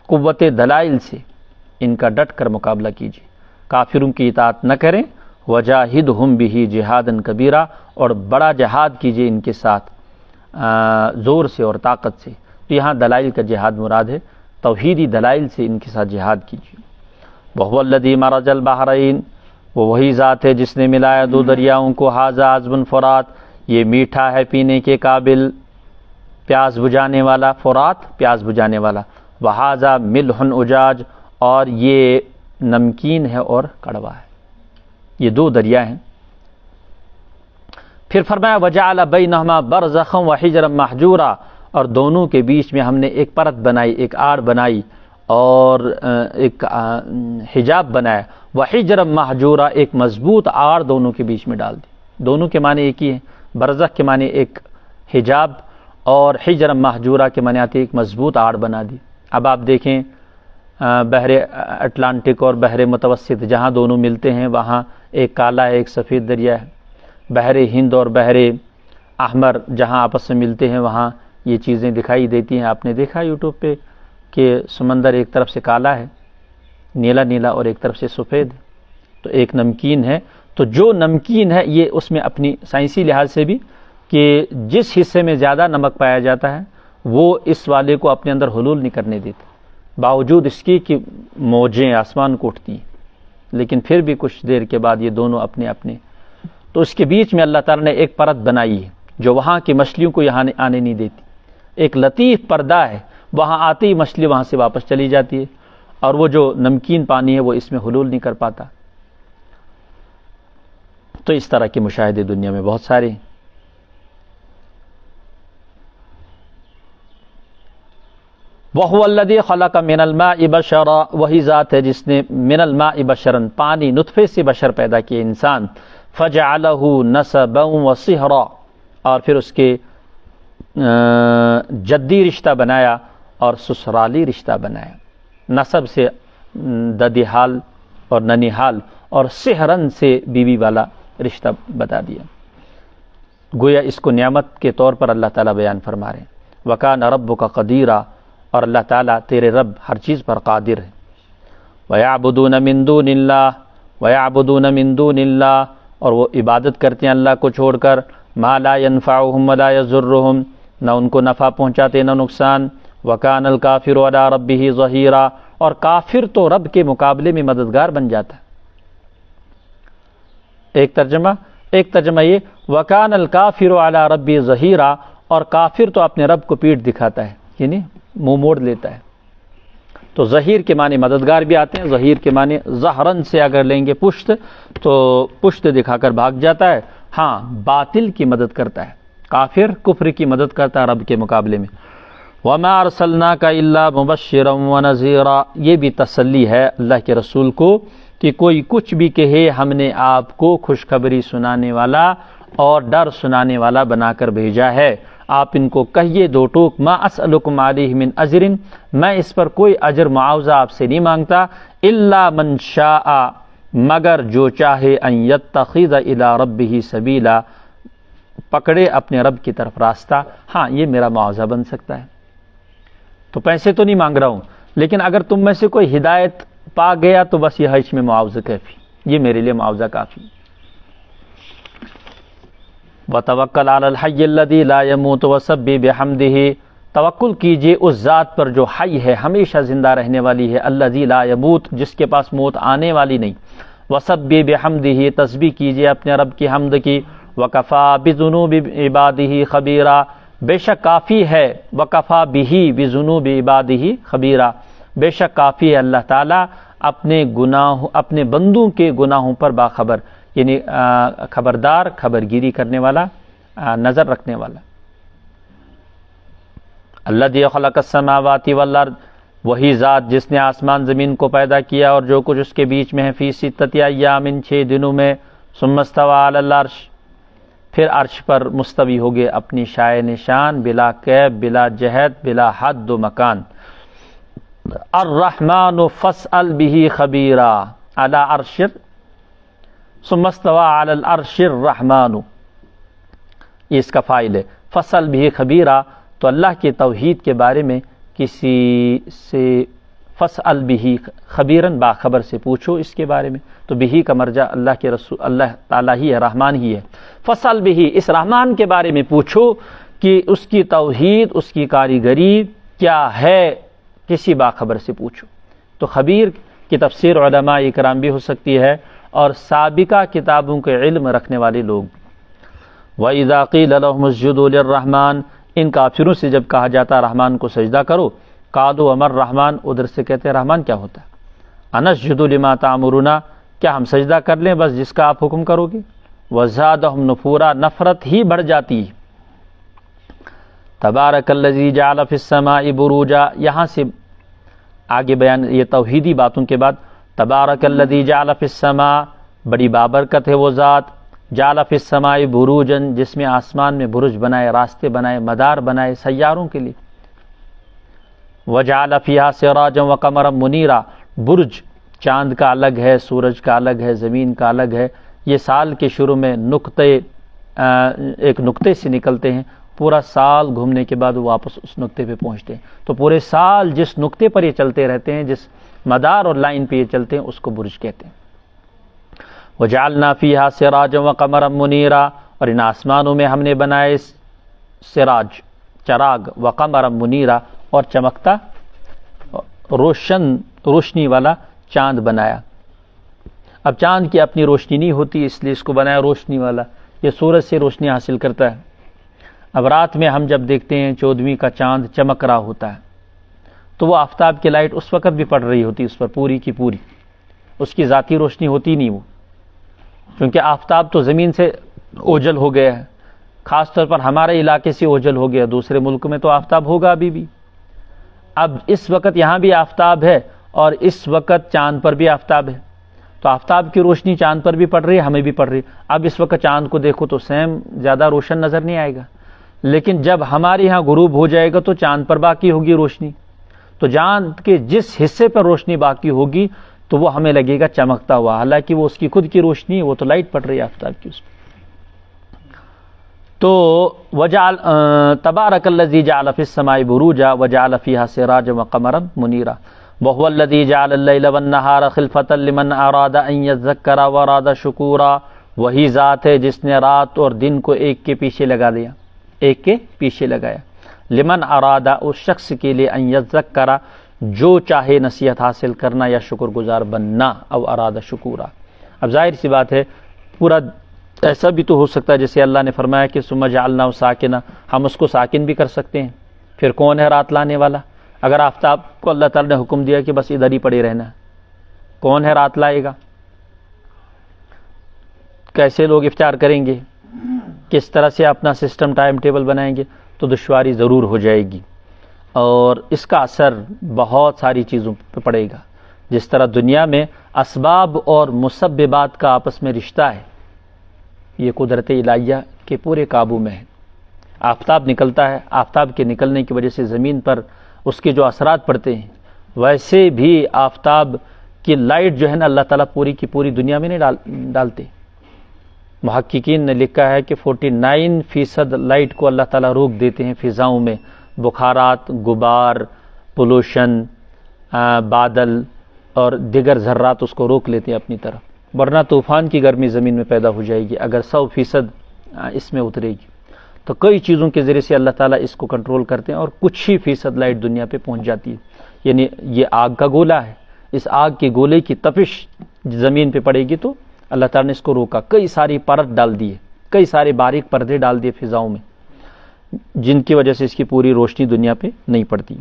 قوت دلائل سے ان کا ڈٹ کر مقابلہ کیجیے، کافروں کی اطاعت نہ کریں. وَجَاهِدْهُمْ بِهِ جِهَادًا كَبِيرًا، اور بڑا جہاد کیجیے ان کے ساتھ زور سے اور طاقت سے. تو یہاں دلائل کا جہاد مراد ہے، توحیدی دلائل سے ان کے ساتھ جہاد کیجیے. وَهُوَ الَّذِي مَرَجَ الْبَحْرَيْنِ، وہ وہی ذات ہے جس نے ملایا دو دریاؤں کو. هَذَا عَذْبٌ فُرَاتٌ، یہ میٹھا ہے پینے کے قابل، پیاس بجھانے والا. فرات پیاس بجھانے والا. وَهَذَا مِلْحٌ أُجَاجٌ، اور یہ نمکین ہے اور کڑوا ہے. یہ دو دریا ہیں. پھر فرمایا وَجَعَلَ بَيْنَهُمَا بَرْزَخًا وَحِجْرًا مَحْجُورًا، اور دونوں کے بیچ میں ہم نے ایک پرت بنائی، ایک آڑ بنائی اور ایک حجاب بنایا. وَحِجْرًا مَحْجُورًا، ایک مضبوط آڑ دونوں کے بیچ میں ڈال دی. دونوں کے معنی ایک ہی ہیں. برزخ کے معنی ایک حجاب اور حجر محجورہ کے معنی آتی ہے ایک مضبوط آڑ بنا دی. اب آپ دیکھیں بحر اٹلانٹک اور بحر متوسط جہاں دونوں ملتے ہیں وہاں ایک کالا ہے ایک سفید دریا ہے. بحر ہند اور بحر احمر جہاں آپس میں ملتے ہیں وہاں یہ چیزیں دکھائی دیتی ہیں. آپ نے دیکھا یوٹیوب پہ کہ سمندر ایک طرف سے کالا ہے نیلا نیلا اور ایک طرف سے سفید، تو ایک نمکین ہے. تو جو نمکین ہے یہ اس میں اپنی سائنسی لحاظ سے بھی کہ جس حصے میں زیادہ نمک پایا جاتا ہے وہ اس والے کو اپنے اندر حلول نہیں کرنے دیتے، باوجود اس کی کہ موجیں آسمان کو اٹھتی ہیں، لیکن پھر بھی کچھ دیر کے بعد یہ دونوں اپنے اپنے. تو اس کے بیچ میں اللہ تعالیٰ نے ایک پرت بنائی ہے جو وہاں کی مچھلیوں کو یہاں آنے نہیں دیتی. ایک لطیف پردہ ہے، وہاں آتی ہی مچھلی وہاں سے واپس چلی جاتی ہے اور وہ جو نمکین پانی ہے وہ اس میں حلول نہیں کر پاتا. تو اس طرح کے مشاہدے دنیا میں بہت سارے ہیں. وَهُوَ الَّذِي خَلَقَ مِنَ الْمَاءِ بَشَرًا، وہی ذات ہے جس نے من الماء بشرًا پانی نطفے سے بشر پیدا کیے انسان. فَجَعَلَهُ نَسَبًا وَصِهْرًا، اور پھر اس کے جدی رشتہ بنایا اور سسرالی رشتہ بنایا. نسب سے ددیحال اور ننیحال اور صہرن سے بیوی والا رشتہ بتا دیا. گویا اس کو نعمت کے طور پر اللہ تعالیٰ بیان فرما رہے ہیں. وَكَانَ رَبُّكَ قَدِيرًا، اور اللہ تعالیٰ تیرے رب ہر چیز پر قادر ہے. وَيَعْبُدُونَ مِن دُونِ اللَّهِ، وَيَعْبُدُونَ مِن دُونِ اللَّهِ، اور وہ عبادت کرتے ہیں اللہ کو چھوڑ کر. مَا لَا يَنفَعُهُمْ وَلَا يَضُرُّهُمْ، نہ ان کو نفع پہنچاتے نہ نقصان. وَكَانَ الْكَافِرُ عَلَىٰ رَبِّهِ ظَهِيرًا، اور کافر تو رب کے مقابلے میں مددگار بن جاتا ہے. ایک ترجمہ یہ وَكَانَ الْكَافِرُ عَلَىٰ رَبِّهِ ظَهِيرًا، اور کافر تو اپنے رب کو پیٹ دکھاتا ہے یعنی منہ موڑ لیتا ہے. تو ظہیر کے معنی مددگار بھی آتے ہیں. ظہیر کے معنی ظہرن سے اگر لیں گے پشت تو پشت دکھا کر بھاگ جاتا ہے. ہاں باطل کی مدد کرتا ہے، کافر کفر کی مدد کرتا ہے رب کے مقابلے میں. وَمَا أَرْسَلْنَاكَ إِلَّا مُبَشِّرًا وَنَذِيرًا، یہ بھی تسلی ہے اللہ کے رسول کو کہ کوئی کچھ بھی کہے ہم نے آپ کو خوشخبری سنانے والا اور ڈر سنانے والا بنا کر بھیجا ہے. آپ ان کو کہیے دو ٹوک ما اسألکم علیہ من اجر، میں اس پر کوئی اجر معاوضہ آپ سے نہیں مانگتا. الا من شاء، مگر جو چاہے ان یتخذ الی ربہ سبیلا، پکڑے اپنے رب کی طرف راستہ. ہاں یہ میرا معاوضہ بن سکتا ہے. تو پیسے تو نہیں مانگ رہا ہوں، لیکن اگر تم میں سے کوئی ہدایت پا گیا تو بس یہ ہے اس میں معاوضہ کافی، یہ میرے لیے معاوضہ کافی. وتوکل علی الحی الذی لا یموت وسبح بحمدہ، توکل کیجیے اس ذات پر جو حی ہے، ہمیشہ زندہ رہنے والی ہے، الذی لا یموت، جس کے پاس موت آنے والی نہیں، وسبح بحمدہ، تسبیح کیجیے اپنے رب کی حمد کی، وکفا بذنوب عبادہ خبیرا، بے شک کافی ہے، وکفا بہ بذنوب عبادہ خبیرا، بے شک کافی ہے اللہ تعالیٰ اپنے بندوں کے گناہوں پر باخبر، یعنی خبردار، خبرگیری کرنے والا، نظر رکھنے والا۔ الذی خلق السماوات والارض، وہی ذات جس نے آسمان زمین کو پیدا کیا اور جو کچھ اس کے بیچ میں ہے، فی ستۃ ایام، 6 دنوں میں، ثم استوى علی العرش، پھر عرش پر مستوی ہو گئے اپنی شائع نشان، بلا کیف، بلا جہت، بلا حد و مکان۔ الرحمن فاسأل به خبیرا علی عرش، ثم استوى علی العرش الرحمن، یہ اس کا فاعل ہے، فاسأل به خبیرا، تو اللہ کے توحید کے بارے میں کسی سے، فاسأل به خبیرن، باخبر سے پوچھو اس کے بارے میں، تو بہی کا مرجع اللہ کے رسول اللہ تعالیٰ ہی ہے، رحمان ہی ہے۔ فاسأل به، اس رحمان کے بارے میں پوچھو کہ اس کی توحید، اس کی کاریگری کیا ہے، کسی باخبر سے پوچھو۔ تو خبیر کی تفسیر علماء اکرام بھی ہو سکتی ہے اور سابقہ کتابوں کے علم رکھنے والے لوگ۔ وَإِذَا قِيلَ لَهُمُ اسْجُدُوا لِلرَّحْمَنِ، ان کافروں سے جب کہا جاتا رحمان کو سجدہ کرو، قالوا وما الرحمن، ادھر سے کہتے ہیں رحمان کیا ہوتا ہے، انسجد لما تأمرنا، کیا ہم سجدہ کر لیں بس جس کا آپ حکم کرو گے، وزادہم نفورا، نفرت ہی بڑھ جاتی ہے۔ تبارک الذی جعل فی السماء بروجا، یہاں سے آگے بیان یہ توحیدی باتوں کے بعد، تبارک الذی جعل فی السماء، بڑی بابرکت ہے وہ ذات، جعل فی السماء بروجن، جس میں آسمان میں برج بنائے، راستے بنائے، مدار بنائے سیاروں کے لیے، وجعل فیہا سراجا وقمرا منیرا، برج چاند کا الگ ہے، سورج کا الگ ہے، زمین کا الگ ہے، یہ سال کے شروع میں ایک نقطے سے نکلتے ہیں، پورا سال گھومنے کے بعد وہ واپس اس نقطے پہ پہنچتے ہیں، تو پورے سال جس نقطے پر یہ چلتے رہتے ہیں، جس مدار اور لائن پہ یہ چلتے ہیں، اس کو برج کہتے ہیں۔ وجعلنا فیہا سراجا وقمرا منیرا، اور ان آسمانوں میں ہم نے بنائے سراج، چراغ، وقمرا منیرا، اور چمکتا روشنی والا چاند بنایا۔ اب چاند کی اپنی روشنی نہیں ہوتی، اس لیے اس کو بنایا روشنی والا، یہ سورج سے روشنی حاصل کرتا ہے۔ اب رات میں ہم جب دیکھتے ہیں 14ویں کا چاند چمک رہا ہوتا ہے، تو وہ آفتاب کی لائٹ اس وقت بھی پڑ رہی ہوتی اس پر پوری کی پوری، اس کی ذاتی روشنی ہوتی نہیں وہ، کیونکہ آفتاب تو زمین سے اوجھل ہو گیا ہے، خاص طور پر ہمارے علاقے سے اوجھل ہو گیا، دوسرے ملک میں تو آفتاب ہوگا ابھی بھی۔ اب اس وقت یہاں بھی آفتاب ہے اور اس وقت چاند پر بھی آفتاب ہے، تو آفتاب کی روشنی چاند پر بھی پڑ رہی ہے، ہمیں بھی پڑ رہی ہے۔ اب اس وقت چاند کو دیکھو تو سیم زیادہ روشن نظر نہیں آئے گا، لیکن جب ہمارے یہاں غروب ہو جائے گا تو چاند پر باقی ہوگی روشنی، تو چاند کے جس حصے پر روشنی باقی ہوگی تو وہ ہمیں لگے گا چمکتا ہوا، حالانکہ وہ اس کی خود کی روشنی ہے، وہ تو لائٹ پڑ رہی ہے آفتاب کی اس پر۔ تو وجعل تبارک الذی جعل فی السماء بروجا وجعل فیہا سراجا وقمرا منیرا وهو الذی جعل اللیل والنہار خلفۃ لمن اراد ان یذکر واراد شکورا، وہی ذات ہے جس نے رات اور دن کو ایک کے پیچھے لگا دیا، ایک کے پیچھے لگایا، لمن ارادہ، اس شخص کے لیے، ان یذکر، جو چاہے نصیحت حاصل کرنا یا شکر گزار بننا، او ارادہ شکورا۔ اب ظاہر سی بات ہے پورا ایسا بھی تو ہو سکتا ہے جیسے اللہ نے فرمایا کہ ثم جعلناہ ساکنا، ہم اس کو ساکن بھی کر سکتے ہیں، پھر کون ہے رات لانے والا؟ اگر آفتاب کو اللہ تعالی نے حکم دیا کہ بس ادھر ہی پڑے رہنا، کون ہے رات لائے گا؟ کیسے لوگ افطار کریں گے؟ کس طرح سے اپنا سسٹم ٹائم ٹیبل بنائیں گے؟ تو دشواری ضرور ہو جائے گی، اور اس کا اثر بہت ساری چیزوں پہ پڑے گا۔ جس طرح دنیا میں اسباب اور مسببات کا آپس میں رشتہ ہے، یہ قدرت الہیہ کے پورے قابو میں ہے۔ آفتاب نکلتا ہے، آفتاب کے نکلنے کی وجہ سے زمین پر اس کے جو اثرات پڑتے ہیں، ویسے بھی آفتاب کی لائٹ جو ہے نا اللہ تعالیٰ پوری کی پوری دنیا میں نہیں ڈالتے۔ محققین نے لکھا ہے کہ 49% لائٹ کو اللہ تعالیٰ روک دیتے ہیں فضاؤں میں، بخارات، غبار، پولوشن، بادل اور دیگر ذرات اس کو روک لیتے ہیں اپنی طرف، ورنہ طوفان کی گرمی زمین میں پیدا ہو جائے گی اگر 100% اس میں اترے گی. تو کئی چیزوں کے ذریعے سے اللہ تعالیٰ اس کو کنٹرول کرتے ہیں اور کچھ ہی فیصد لائٹ دنیا پہ پہنچ جاتی ہے. یعنی یہ آگ کا گولا ہے، اس آگ کے گولے کی تپش زمین پہ پڑے گی تو اللہ تعالیٰ نے اس کو روکا. کئی ساری پرت ڈال دیے، کئی سارے باریک پردے ڈال دیے فضاؤں میں، جن کی وجہ سے اس کی پوری روشنی دنیا پہ نہیں پڑتی.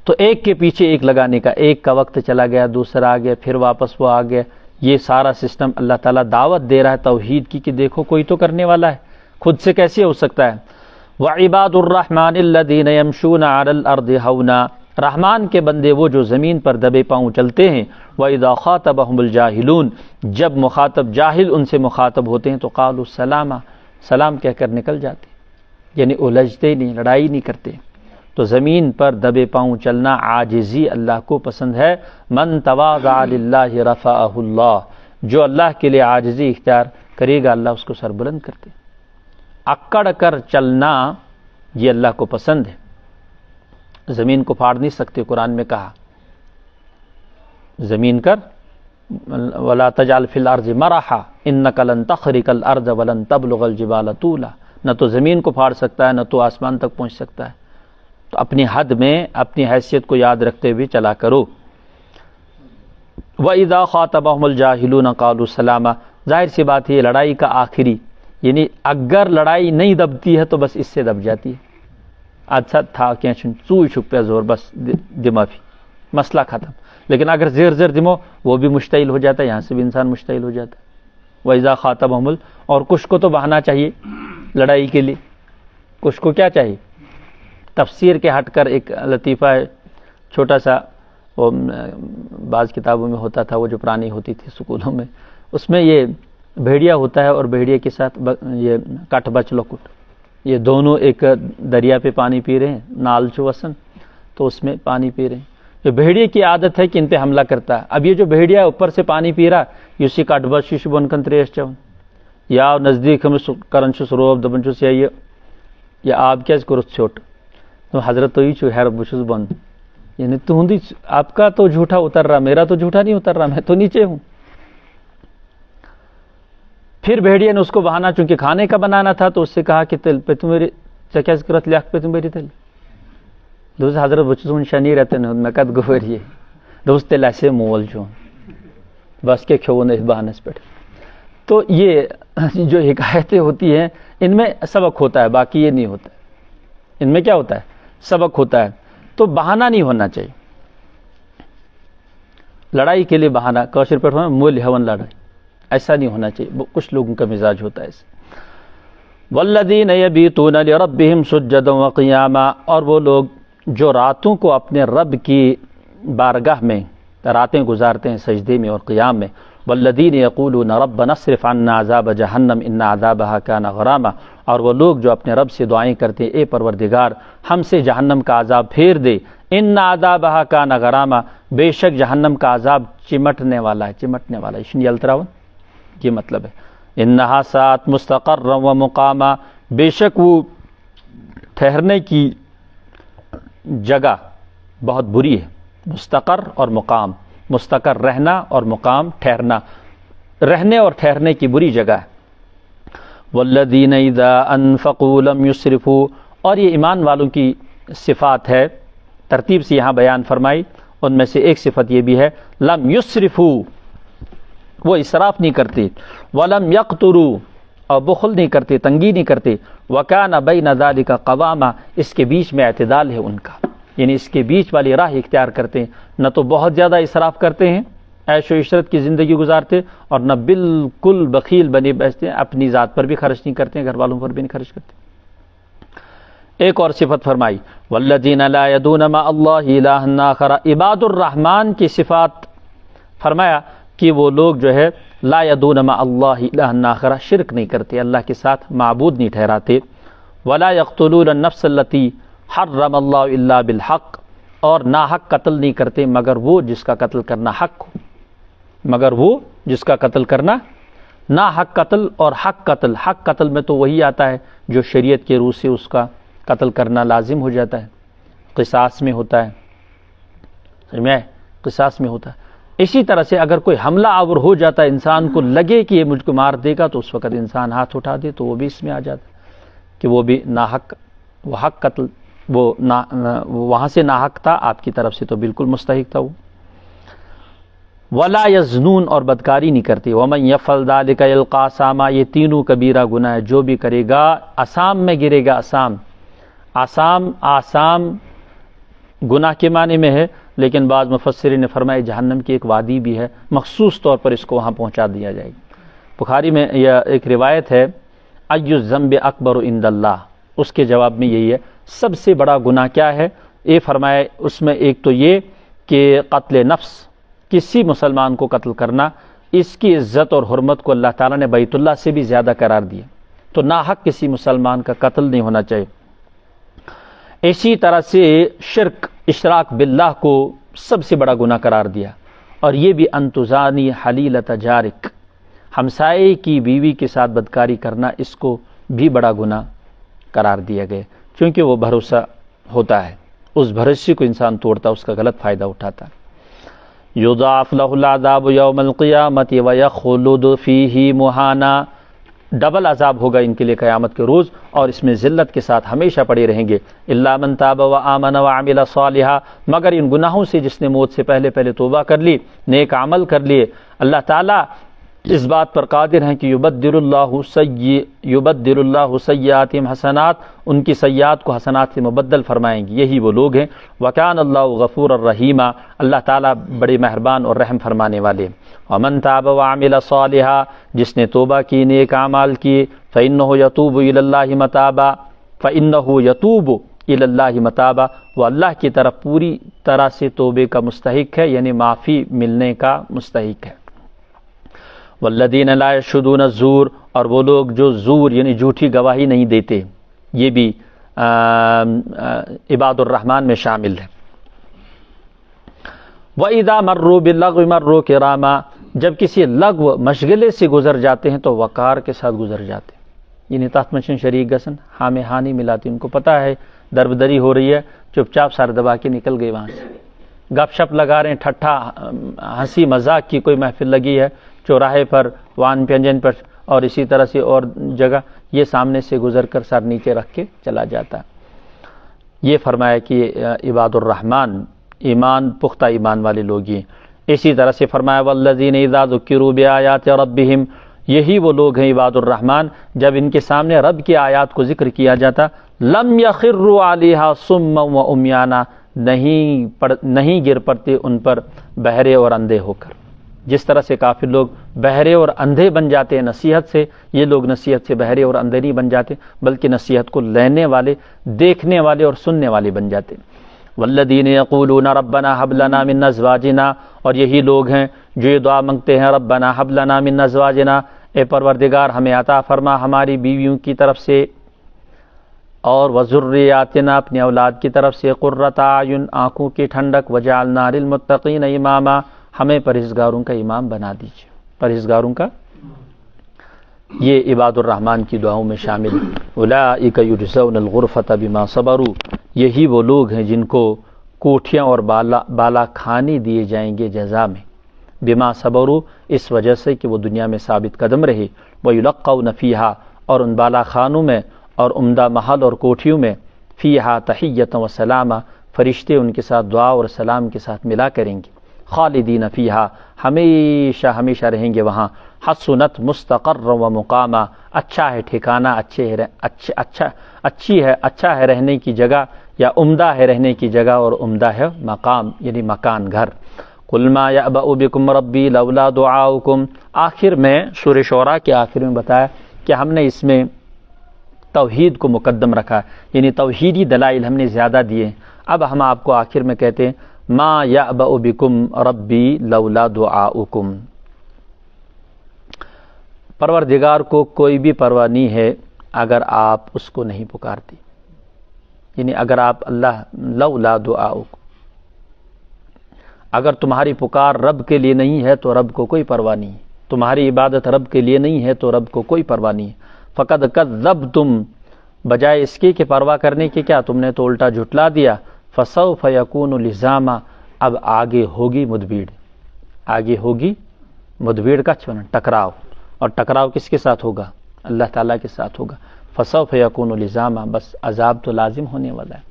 تو ایک کے پیچھے ایک لگانے کا، ایک کا وقت چلا گیا، دوسرا آ گیا، پھر واپس وہ آ گیا. یہ سارا سسٹم اللہ تعالیٰ دعوت دے رہا ہے توحید کی کہ دیکھو کوئی تو کرنے والا ہے، خود سے کیسے ہو سکتا ہے. وعباد الرحمن الذین یمشون علی الارض ہونا، رحمان کے بندے وہ جو زمین پر دبے پاؤں چلتے ہیں. وَإِذَا خَاطَبَهُمُ الْجَاهِلُونَ، جب مخاطب جاہل ان سے مخاطب ہوتے ہیں تو قالوا سلاما، سلام کہہ کر نکل جاتے، یعنی الجھتے نہیں، لڑائی نہیں کرتے. تو زمین پر دبے پاؤں چلنا عاجزی اللہ کو پسند ہے. من تواضع للہ رفعہ اللہ، جو اللہ کے لیے عاجزی اختیار کرے گا اللہ اس کو سر بلند کرتے. اکڑ کر چلنا یہ اللہ کو پسند ہے. زمین کو پھاڑ نہیں سکتے، قرآن میں کہا زمین کر ولا تجعل فی الارض مرحا انک لن تخرق الارض ولن تبلغ الجبال طولا. نہ تو زمین کو پھاڑ سکتا ہے، نہ تو آسمان تک پہنچ سکتا ہے. تو اپنی حد میں اپنی حیثیت کو یاد رکھتے ہوئے چلا کرو. وَإِذَا خَاطَبَهُمُ الْجَاهِلُونَ قَالُوا سَلَامًا، ظاہر سی بات ہے لڑائی کا آخری، یعنی اگر لڑائی نہیں دبتی ہے تو بس اس سے دب جاتی ہے. اچھا تھا کیا چوئی چھپ پہ زور بس دمافی مسئلہ ختم. لیکن اگر زیر زیر دمو وہ بھی مشتعل ہو جاتا ہے، یہاں سے بھی انسان مشتعل ہو جاتا ہے. وَإِذَا خَاطَبَهُمُ اور کچھ کو تو بہانا چاہیے لڑائی کے لیے، کچھ کو کیا چاہیے. تفسیر کے ہٹ کر ایک لطیفہ ہے چھوٹا سا، وہ بعض کتابوں میں ہوتا تھا، وہ جو پرانی ہوتی تھی سکولوں میں، اس میں یہ بھیڑیا ہوتا ہے اور بھیڑیا کے ساتھ یہ کٹ بچ لوکٹ، یہ دونوں ایک دریا پہ پانی پی رہے ہیں، نال چو وسن، تو اس میں پانی پی رہے ہیں. جو بھیڑیے کی عادت ہے کہ ان پہ حملہ کرتا ہے. اب یہ جو بھیڑیا اوپر سے پانی پی رہا اسی کٹ بچ شیش بن کن تریش چون یا نزدیک ہم کرن چھس روب دبن چھس یا آپ کیا کرت چھوٹ تو حضرت تو ہی چھو ہے رب چھس بند، یعنی تو ہندی آپ کا تو جھوٹا اتر رہا، میرا تو جھوٹا نہیں اتر رہا، میں تو نیچے ہوں. پھر بھیڑیا نے اس کو بہانا چونکہ کھانے کا بنانا تھا تو اس سے کہا کہ تل پہ تم میری چکیا کرت لیاک پہ تم میری تل دوست حضرت بچوں شنی رہتے ہیں میں قد گوریے دوست تل ایسے مول جو بس کے کھونے بہانس پہ. تو یہ جو حکایتیں ہوتی ہیں ان میں سبق ہوتا ہے، باقی یہ نہیں ہوتا. ان میں کیا ہوتا ہے؟ سبق ہوتا ہے. تو بہانہ نہیں ہونا چاہیے لڑائی کے لیے. بہانہ کوشر پہ مول ہون لڑائی ایسا نہیں ہونا چاہیے. کچھ لوگوں کا مزاج ہوتا ہے ایسے. والذین یبیتون لربہم سجدا وقیاما، اور وہ لوگ جو راتوں کو اپنے رب کی بارگاہ میں راتیں گزارتے ہیں سجدے میں اور قیام میں. والذین یقولون ربنا اصرف عنا عذاب جہنم ان عذابها کان غراما، اور وہ لوگ جو اپنے رب سے دعائیں کرتے ہیں اے پروردگار ہم سے جہنم کا عذاب پھیر دے. ان عذابها کان غراما، بے شک جہنم کا عذاب چمٹنے والا ہے، چمٹنے والا ہے. اشن یلتراون یہ مطلب ہے. انہا ساعت مستقرا و مقاما، بے شک وہ ٹھہرنے کی جگہ بہت بری ہے. مستقر اور مقام، مستقر رہنا اور مقام ٹھہرنا، رہنے اور ٹھہرنے کی بری جگہ ہے. والذین اذا انفقوا لم یسرفوا، اور یہ ایمان والوں کی صفات ہے ترتیب سے یہاں بیان فرمائی. ان میں سے ایک صفت یہ بھی ہے لم یسرفوا، وہ اسراف نہیں کرتے. ولم یقتروا، اور بخل نہیں کرتے، تنگی نہیں کرتے. وکان بین ذلک قواما، اس کے بیچ میں اعتدال ہے ان کا، یعنی اس کے بیچ والی راہ اختیار کرتے ہیں. نہ تو بہت زیادہ اسراف کرتے ہیں، عیش و عشرت کی زندگی گزارتے، اور نہ بالکل بخیل بنے بیٹھتے ہیں، اپنی ذات پر بھی خرچ نہیں کرتے ہیں، گھر والوں پر بھی نہیں خرچ کرتے. ایک اور صفت فرمائی والذین لا یدعون مع اللہ الہا آخر. عباد الرحمن کی صفات فرمایا کہ وہ لوگ جو ہے لا یدعون مع اللہ الہا آخر، شرک نہیں کرتے، اللہ کے ساتھ معبود نہیں ٹھہراتے. ولا یقتلون النفس التی حرم اللہ الا بالحق، اور ناحق قتل نہیں کرتے مگر وہ جس کا قتل کرنا حق ہو، مگر وہ جس کا قتل کرنا ناحق قتل اور حق قتل. حق قتل میں تو وہی آتا ہے جو شریعت کے روح سے اس کا قتل کرنا لازم ہو جاتا ہے، قصاص میں ہوتا ہے، سمجھ میں قصاص میں ہوتا ہے. اسی طرح سے اگر کوئی حملہ آور ہو جاتا ہے، انسان کو لگے کہ یہ مجھ کو مار دے گا، تو اس وقت انسان ہاتھ اٹھا دے تو وہ بھی اس میں آ جاتا ہے کہ وہ بھی ناحق، وہ حق قتل، وہ وہاں سے ناحق تھا، آپ کی طرف سے تو بالکل مستحق تھا وہ۔ ولا یزنون، اور بدکاری نہیں کرتے، ومن یفعل ذلک یلقى اثاما، یہ تینوں کبیرہ گناہ ہے، جو بھی کرے گا اثام میں گرے گا۔ آسام گناہ کے معنی میں ہے، لیکن بعض مفسرین نے فرمایا جہنم کی ایک وادی بھی ہے، مخصوص طور پر اس کو وہاں پہنچا دیا جائے گا۔ بخاری میں یہ ایک روایت ہے، ای الذنب اکبر عند اللہ، اس کے جواب میں یہی ہے سب سے بڑا گناہ کیا ہے، یہ فرمایا اس میں ایک تو یہ کہ قتل نفس، کسی مسلمان کو قتل کرنا، اس کی عزت اور حرمت کو اللہ تعالیٰ نے بیت اللہ سے بھی زیادہ قرار دیا، تو ناحق کسی مسلمان کا قتل نہیں ہونا چاہیے۔ اسی طرح سے شرک، اشراک باللہ کو سب سے بڑا گناہ قرار دیا، اور یہ بھی انتزانی حلیلۃ جارک، ہمسائے کی بیوی کے ساتھ بدکاری کرنا، اس کو بھی بڑا گناہ قرار دیا گیا، کیونکہ وہ بھروسہ ہوتا ہے، اس بھروسے کو انسان توڑتا، اس کا غلط فائدہ اٹھاتا۔ یضاعف لہ العذاب یوم القیامۃ ویخلد فیہ مہانا، ڈبل عذاب ہوگا ان کے لیے قیامت کے روز، اور اس میں ذلت کے ساتھ ہمیشہ پڑے رہیں گے۔ الا من تاب وآمن وعمل صالحا، مگر ان گناہوں سے جس نے موت سے پہلے توبہ کر لی، نیک عمل کر لیے، اللہ تعالیٰ اس بات پر قادر ہیں کہ یبدل اللہ سیئاتہم حسنات، ان کی سیئات کو حسنات سے مبدل فرمائیں گے، یہی وہ لوگ ہیں۔ وکان اللہ غفور الرحیم، اللہ تعالیٰ بڑے مہربان اور رحم فرمانے والے۔ ومن تاب وعمل صالحا، جس نے توبہ کی، نیک اعمال کیے، فإنہ یتوب الی اللہ متابا، فإنہ یتوب الی اللہ متابا، وہ اللہ کی طرف پوری طرح سے توبے کا مستحق ہے، یعنی معافی ملنے کا مستحق ہے۔ والذین لا یشہدون الزور، اور وہ لوگ جو زور یعنی جھوٹی گواہی نہیں دیتے، یہ بھی عباد الرحمن میں شامل ہے۔ وَإِذَا مَرُّوا بِاللَّغْوِ مَرُّوا كِرَامًا، جب کسی لغو مشغلے سے گزر جاتے ہیں تو وقار کے ساتھ گزر جاتے ہیں، یعنی تحت منشن شریک گسن ہاں میں ہاں نہیں ملاتی، ان کو پتہ ہے دربدری ہو رہی ہے، چپ چاپ سر دبا کے نکل گئے وہاں سے، گپ شپ لگا رہے ہیں، ٹھٹھا ہنسی مذاق کی کوئی محفل لگی ہے چوراہے پر، وان پینجن پر، اور اسی طرح سے اور جگہ، یہ سامنے سے گزر کر سر نیچے رکھ کے چلا جاتا ہے۔ یہ فرمایا کہ عباد الرحمن ایمان پختہ ایمان والے لوگ ہیں۔ اسی طرح سے فرمایا والذین اذا ذکروا بآیات ربہم، یہی وہ لوگ ہیں عباد الرحمن جب ان کے سامنے رب کی آیات کو ذکر کیا جاتا، لم یخروا علیہا صما وعمیانا، نہیں گر پڑتے ان پر بہرے اور اندھے ہو کر۔ جس طرح سے کافر لوگ بہرے اور اندھے بن جاتے ہیں نصیحت سے، یہ لوگ نصیحت سے بہرے اور اندھے نہیں بن جاتے، بلکہ نصیحت کو لینے والے، دیکھنے والے اور سننے والے بن جاتے ہیں۔ والذین یقولون ربنا ھب لنا من ازواجنا، اور یہی لوگ ہیں جو یہ دعا مانگتے ہیں ربنا ھب لنا من ازواجنا، اے پروردگار ہمیں عطا فرما ہماری بیویوں کی طرف سے، اور وذریاتنا اپنی اولاد کی طرف سے، قرۃ اعین آنکھوں کی ٹھنڈک، وجعلنا للمتقین اماما، ہمیں پرہیزگاروں کا امام بنا دیجیے، پرہیزگاروں کا، یہ عباد الرحمن کی دعاؤں میں شامل ہے۔ اولئک یجزون الغرفۃ بما صبروا، یہی وہ لوگ ہیں جن کو کوٹھیاں اور بالا کھانے دیے جائیں گے جزا میں، بما صبروا، اس وجہ سے کہ وہ دنیا میں ثابت قدم رہے، ویلقون فیہا، اور ان بالا خانوں میں اور عمدہ محل اور کوٹھیوں میں، فیہا تحیۃ و سلامہ، فرشتے ان کے ساتھ دعا اور سلام کے ساتھ ملا کریں گے، خالدین فیہا، ہمیشہ ہمیشہ رہیں گے وہاں، حسنت مستقر و مقامہ، اچھا ہے ٹھکانہ، اچھا ہے رہنے کی جگہ، یا عمدہ ہے رہنے کی جگہ، اور عمدہ ہے مقام یعنی مکان، گھر۔ قل ما یعبأ بکم ربی لولا دعاؤکم، آخر میں سورہ شعراء کے آخر میں بتایا کہ ہم نے اس میں توحید کو مقدم رکھا، یعنی توحیدی دلائل ہم نے زیادہ دیے۔ اب ہم آپ کو آخر میں کہتے ہیں ما یعبأ بکم ربی لولا دعاؤکم، پروردگار کو کوئی بھی پرواہ نہیں ہے اگر آپ اس کو نہیں پکارتے، یعنی اگر آپ اللہ لولا دعاؤکم، اگر تمہاری پکار رب کے لیے نہیں ہے تو رب کو کوئی پرواہ نہیں ہے، تمہاری عبادت رب کے لیے نہیں ہے تو رب کو کوئی پرواہ نہیں ہے۔ فقد کذبتم، بجائے اس کی کہ پرواہ کرنے کے کیا تم نے تو الٹا جھٹلا دیا، فسوف یکون لزاما، اب آگے ہوگی مدبیڑ، آگے ہوگی مدبھیڑ کا چونا ٹکراؤ، اور ٹکراؤ کس کے ساتھ ہوگا؟ اللہ تعالیٰ کے ساتھ ہوگا. فسوف یکون لزاما، بس عذاب تو لازم ہونے والا ہے.